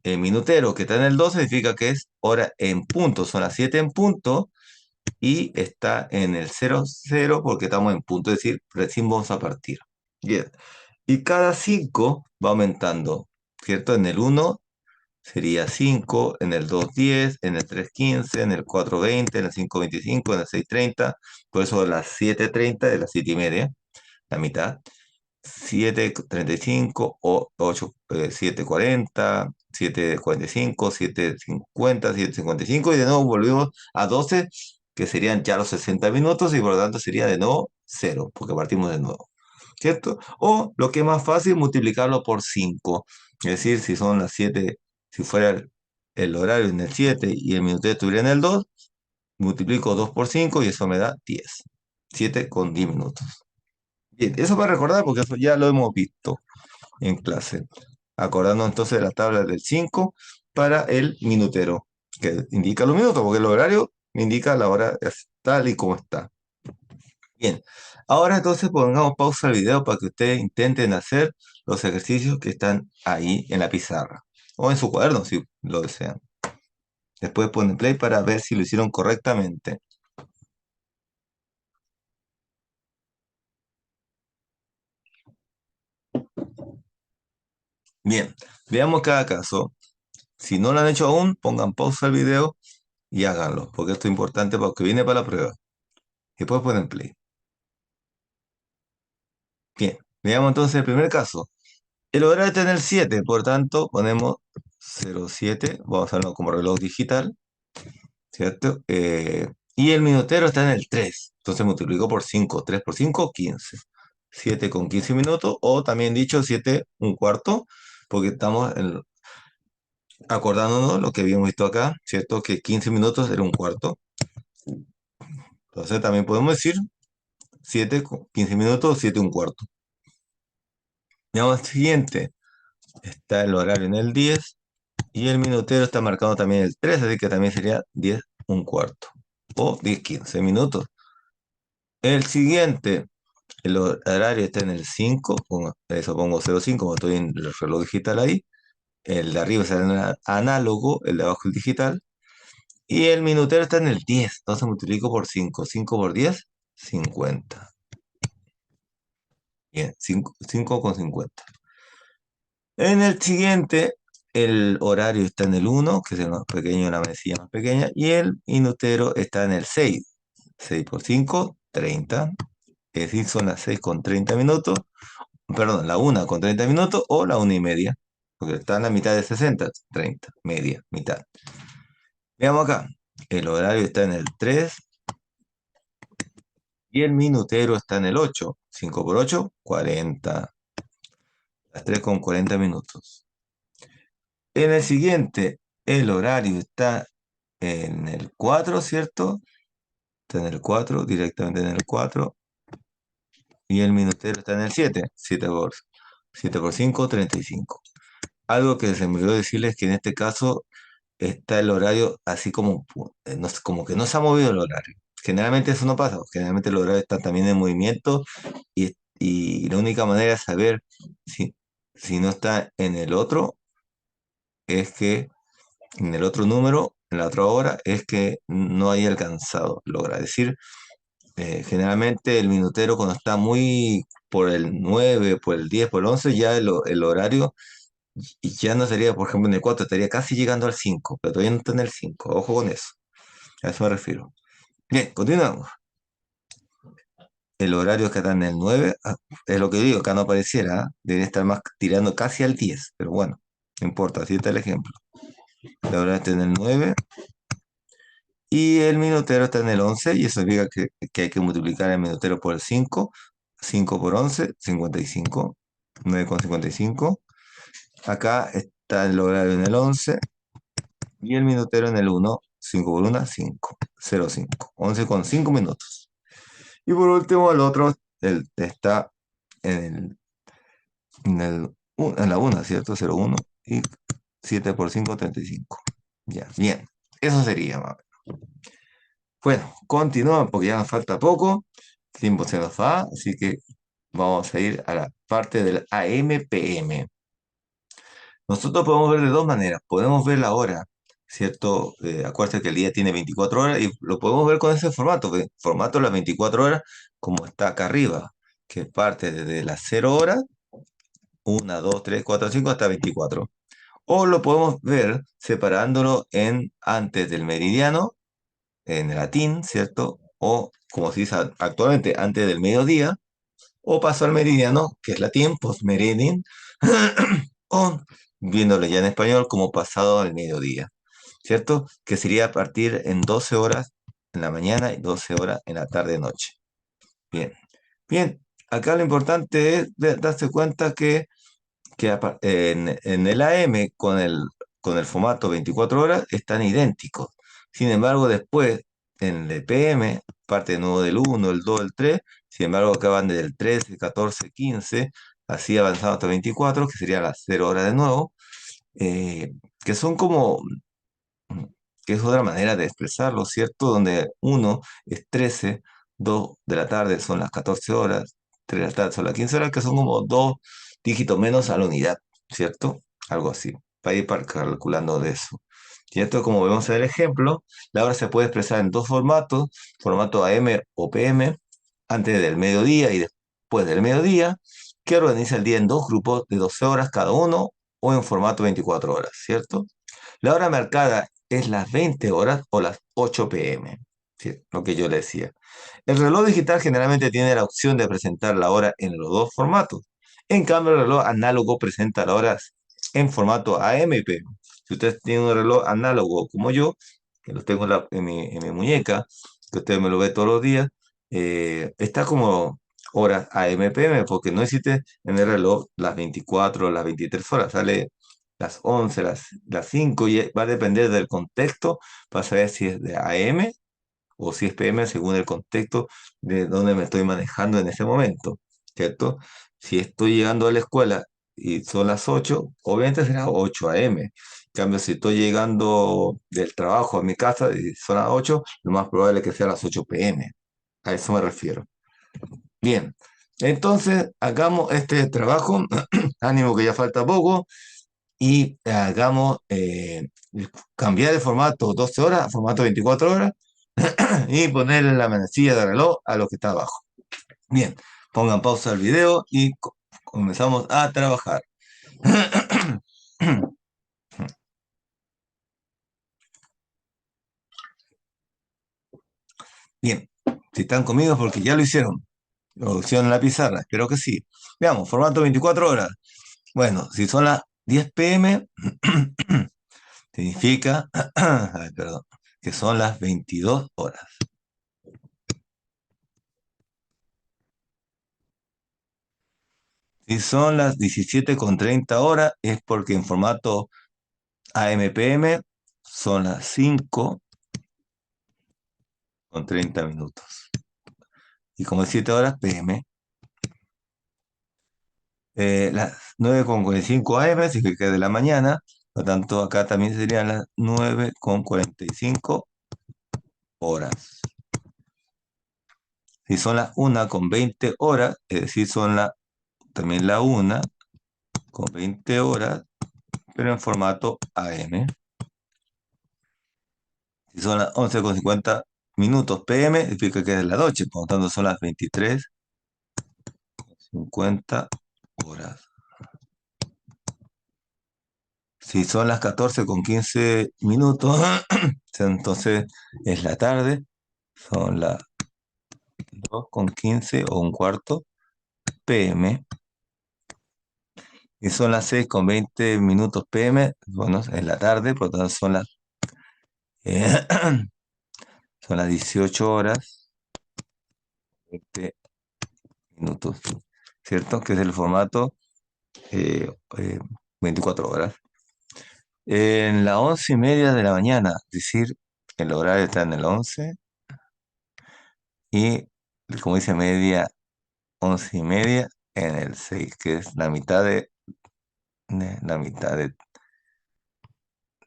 el minutero que está en el 12 significa que es hora en punto, son las 7 en punto, y está en el 00 porque estamos en punto, es decir, recién vamos a partir. Bien. Y cada 5 va aumentando, ¿cierto? En el uno sería 5 en el 2 10 en el 3 15 en el 4 20 en el 5 25 en el 6 30 por eso las 7 30 de las 7 y media, la mitad, 7 35 o 8, 7 40, 7 45, 7 50, 7 55 y de nuevo volvemos a 12 que serían ya los 60 minutos y por lo tanto sería de nuevo cero porque partimos de nuevo. ¿Cierto? O lo que es más fácil, multiplicarlo por 5. Es decir, si son las 7 si fuera el horario en el 7 y el minutero estuviera en el 2 multiplico 2 por 5 y eso me da 10. 7 con 10 minutos. Bien, eso para recordar porque eso ya lo hemos visto en clase. Acordando entonces de la tabla del 5 para el minutero, que indica los minutos, porque el horario me indica la hora es tal y como está. Bien, ahora entonces pongamos pausa al video para que ustedes intenten hacer los ejercicios que están ahí en la pizarra o en su cuaderno si lo desean. Después ponen play para ver si lo hicieron correctamente. Bien, veamos cada caso. Si no lo han hecho aún, pongan pausa al video y háganlo, porque esto es importante porque viene para la prueba. Después ponen play. Bien, veamos entonces el primer caso. El horario está en el 7, por tanto ponemos 07, vamos a usarlo como reloj digital. ¿Cierto? Y el minutero está en el 3 entonces multiplico por 5 3 por 5 15. 7 con 15 minutos, o también dicho 7 un cuarto, porque estamos acordándonos lo que habíamos visto acá, ¿cierto? Que 15 minutos era un cuarto. Entonces también podemos decir 7 con 15 minutos, 7 un cuarto. Veamos el siguiente. Está el horario en el 10 y el minutero está marcado también el 3 así que también sería 10 un cuarto. O 10 15 minutos. El siguiente. El horario está en el 5, eso pongo 05, como estoy en el reloj digital ahí. El de arriba es el análogo, el de abajo el digital. Y el minutero está en el 10, entonces multiplico por 5. 5 por 10, 50. Bien, 5 con 50. En el siguiente, el horario está en el 1, que es el más pequeño, la mesilla más pequeña. Y el minutero está en el 6. 6 por 5, 30. Es decir, son las 6 con 30 minutos. Perdón, la una con 30 minutos o la una y media, porque está en la mitad de 60 30 media, mitad. Veamos acá, el horario está en el 3 y el minutero está en el 8 5 por 8 40, las 3 con 40 minutos. En el siguiente, el horario está en el 4, ¿cierto? Está en el 4 directamente en el 4 y el minutero está en el 7 7 por 5 35. Algo que se me olvidó decirles es que en este caso está el horario así como, no sé, como que no se ha movido el horario. generalmente eso no pasa, generalmente los horarios están también en movimiento y la única manera de saber si, si no está en el otro es que, en el otro número, en la otra hora, es que no haya alcanzado, logra decir. Generalmente el minutero cuando está muy por el 9 por el 10 por el 11 ya el horario y ya no sería, por ejemplo, en el 4 estaría casi llegando al 5 pero todavía no está en el 5 ojo con eso, a eso me refiero. Bien, continuamos. El horario que está en el 9 es lo que digo, acá no apareciera, debería estar más tirando casi al 10 pero bueno, no importa, así está el ejemplo. El horario está en el 9 y el minutero está en el 11 y eso significa que hay que multiplicar el minutero por el 5 5 por 11 55 9,55. Acá está el horario en el 11 y el minutero en el 1 5 por 1 5 0,5 11 con 5 minutos. Y por último, el otro está en, en la 1, ¿cierto? 0,1 y 7 por 5 35. Ya, bien. Eso sería, más. Bueno, continúa porque ya nos falta poco. El tiempo se nos va, así que vamos a ir a la parte del AM/PM. Nosotros podemos ver de dos maneras. Podemos ver la hora, ¿cierto? Acuérdate que el día tiene 24 horas y lo podemos ver con ese formato. El formato de las 24 horas, como está acá arriba, que parte desde las 0 horas, 1, 2, 3, 4, 5 hasta 24. O lo podemos ver separándolo en antes del meridiano, en latín, ¿cierto? O como se dice actualmente, antes del mediodía, o pasó al meridiano, que es latín, post-meridian, o viéndolo ya en español como pasado al mediodía, ¿cierto? Que sería a partir en 12 horas en la mañana y 12 horas en la tarde-noche. Bien, bien, acá lo importante es darse cuenta que en el AM con el formato 24 horas están idénticos. Sin embargo, después en el PM, parte de nuevo del 1, el 2, el 3, sin embargo, acaban del 13, 14, 15, así avanzando hasta 24, que serían las 0 horas de nuevo, eh, que son como, que es otra manera de expresarlo, ¿cierto? Donde 1 es 13, 2 de la tarde son las 14 horas, 3 de la tarde son las 15 horas, que son como dos dígitos menos a la unidad, ¿cierto? Algo así, para ir calculando de eso. Y esto, como vemos en el ejemplo, la hora se puede expresar en dos formatos, formato AM o PM, antes del mediodía y después del mediodía, que organiza el día en dos grupos de 12 horas cada uno o en formato 24 horas, ¿cierto? La hora marcada es las 20 horas o las 8 p.m., ¿sí? Lo que yo le decía. El reloj digital generalmente tiene la opción de presentar la hora en los dos formatos. En cambio, el reloj análogo presenta la hora en formato AM y PM. Si usted tiene un reloj análogo como yo, que lo tengo en mi muñeca, que usted me lo ve todos los días, está como horas AM, PM, porque no existe en el reloj las 24 o las 23 horas. Sale las 11 las 5 y va a depender del contexto para saber si es de AM o si es PM según el contexto de donde me estoy manejando en ese momento, ¿cierto? Si estoy llegando a la escuela y son las 8 obviamente será 8 AM. En cambio, si estoy llegando del trabajo a mi casa y son las 8 lo más probable es que sea las 8 PM. A eso me refiero. Bien, entonces hagamos este trabajo, ánimo que ya falta poco, y hagamos cambiar el formato 12 horas a formato 24 horas y ponerle la manecilla de reloj a lo que está abajo. Bien, pongan pausa al video y comenzamos a trabajar. Bien, si están conmigo es porque ya lo hicieron. Lo hicieron en la pizarra, espero que sí. Veamos, formato 24 horas. Bueno, si son las 10 p.m., significa, ay, perdón, que son las 22 horas. Si son las 17:30 horas, es porque en formato AM/PM son las 5:30. Y como es 7 horas PM, las 9:45 AM significa de la mañana, por lo tanto acá también serían las 9:45 horas. Si son las 1:20, es decir, también la 1:20, pero en formato AM. Si son las 11:50 PM, significa que es la noche, por lo tanto son las 23:50. Si son las 14:15, entonces es la tarde, son las 2:15 o un cuarto PM. Y son las 6:20 PM, bueno, es la tarde, por lo tanto eh, son las 18 horas, 20 minutos, ¿cierto? Que es el formato eh, eh, 24 horas. En las 11:30 de la mañana, es decir, el horario está en el 11 y, como dice media, 11:30 en el 6, que es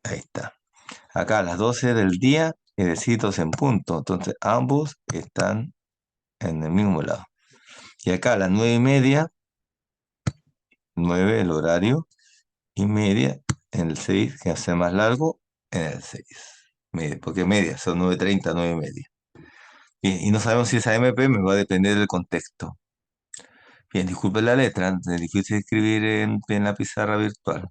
ahí está. Acá a las 12 del día, es decir, 12 en punto. Entonces ambos están en el mismo lado. Y acá a las 9:30, 9 el horario, y media en el 6, que hace más largo, en el 6. Porque media, son 9:30, 9:30. Y no sabemos si esa MP me va a depender del contexto. Bien, disculpe la letra, es difícil escribir en la pizarra virtual.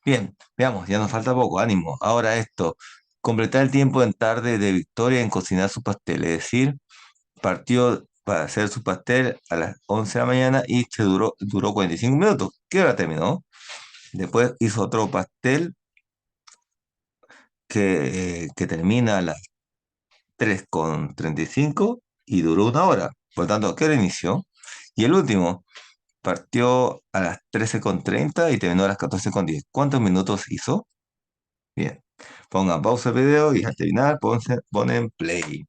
Bien, veamos, ya nos falta poco, ánimo. Ahora esto, completar el tiempo en tarde de Victoria en cocinar su pastel, es decir, partió para hacer su pastel a las 11 de la mañana y duró 45 minutos. ¿Qué hora terminó? Después hizo otro pastel que termina a las 3:35 y duró 1 hora. Por lo tanto, ¿qué hora inició? Y el último, partió a las 13:30 y terminó a las 14:10. ¿Cuántos minutos hizo? Bien. Pongan pausa el video y al terminar ponen play.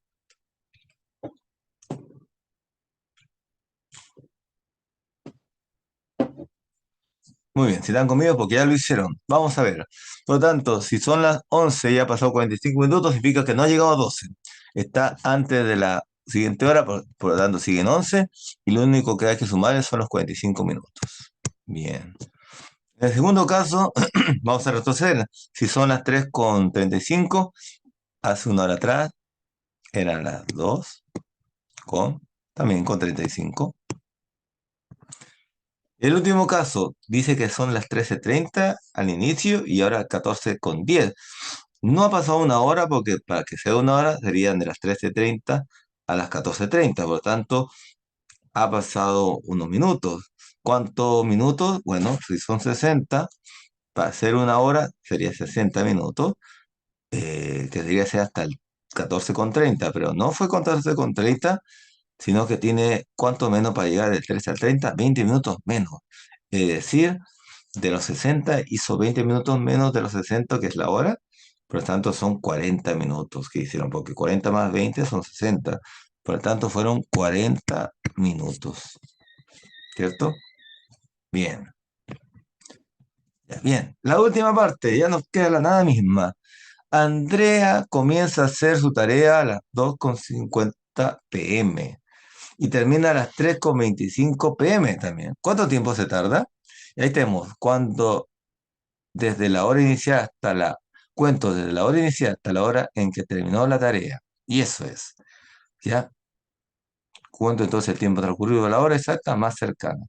Muy bien, si están conmigo porque ya lo hicieron. Vamos a ver. Por lo tanto, si son las 11 y ya pasó 45 minutos, significa que no ha llegado a 12. Está antes de la siguiente hora, por lo tanto siguen 11 y lo único que hay que sumar son los 45 minutos. Bien. En el segundo caso, vamos a retroceder. Si son las 3:35, hace 1 hora atrás eran las 2 también con 35. El último caso dice que son las 13:30 al inicio y ahora 14:10. No ha pasado 1 hora porque para que sea 1 hora serían de las 13:30 a las 14:30. Por lo tanto, ha pasado unos minutos. ¿Cuántos minutos? Bueno, si son 60, para hacer 1 hora sería 60 minutos, que debería ser hasta el 14:30, pero no fue 14:30, sino que tiene cuánto menos para llegar del 13 al 30, 20 minutos menos. Es decir, de los 60 hizo 20 minutos menos de los 60, que es la hora, por lo tanto son 40 minutos que hicieron, porque 40 más 20 son 60, por lo tanto fueron 40 minutos, ¿cierto? Bien, ya, bien. La última parte, ya nos queda la nada misma. Andrea comienza a hacer su tarea a las 2:50 PM y termina a las 3:25 PM también. ¿Cuánto tiempo se tarda? Y ahí tenemos, desde la hora inicial hasta cuento desde la hora inicial hasta la hora en que terminó la tarea. Y eso es, ¿ya? Cuento entonces el tiempo transcurrido a la hora exacta más cercana.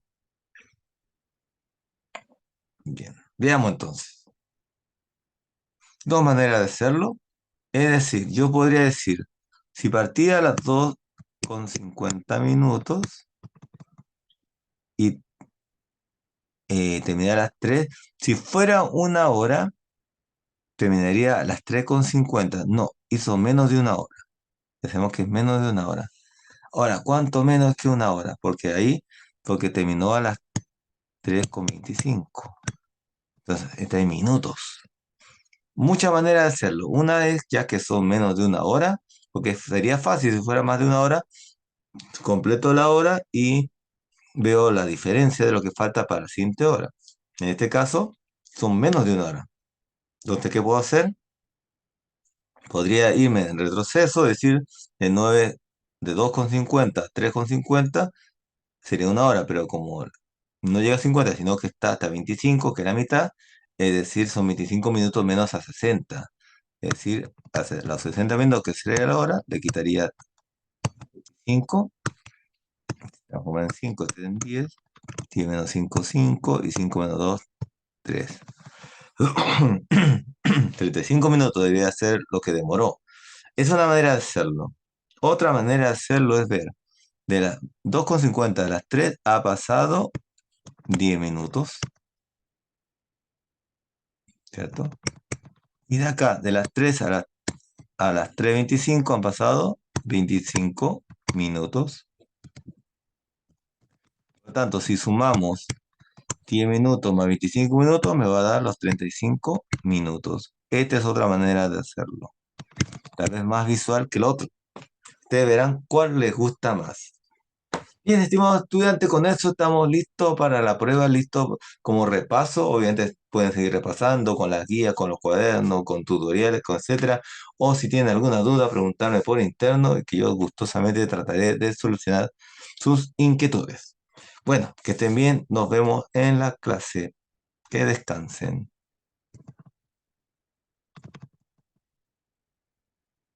Bien, veamos entonces. Dos maneras de hacerlo. Es decir, yo podría decir, si partía a las 2:50 y terminara a las 3, si fuera 1 hora, terminaría a las 3:50. No, hizo menos de 1 hora. Decimos que es menos de 1 hora. Ahora, ¿cuánto menos que 1 hora? Porque terminó a las 3:25. Entonces, está en minutos. Muchas maneras de hacerlo. Una es ya que son menos de 1 hora, porque sería fácil si fuera más de 1 hora, completo la hora y veo la diferencia de lo que falta para la siguiente hora. En este caso, son menos de 1 hora. Entonces, ¿qué puedo hacer? Podría irme en retroceso, decir de 9. de 2,50 a 3,50 sería una hora, pero como no llega a 50, sino que está hasta 25, que es la mitad, es decir, son 25 minutos menos a 60. Es decir, los 60 minutos que sería la hora, le quitaría 5, transformar en 5, en 10, 10 menos 5, 5, y 5 menos 2, 3. 35 minutos debería ser lo que demoró. Es una manera de hacerlo. Otra manera de hacerlo es ver, de las 2,50 a las 3 ha pasado 10 minutos, ¿cierto? Y de acá, de las 3 a las 3:25 han pasado 25 minutos. Por lo tanto, si sumamos 10 minutos más 25 minutos, me va a dar los 35 minutos. Esta es otra manera de hacerlo. Tal vez más visual que el otro. Ustedes verán cuál les gusta más. Bien, estimados estudiantes, con eso estamos listos para la prueba, listos como repaso. Obviamente pueden seguir repasando con las guías, con los cuadernos, con tutoriales, etcétera. O si tienen alguna duda, preguntarme por interno y que yo gustosamente trataré de solucionar sus inquietudes. Bueno, que estén bien, nos vemos en la clase. Que descansen.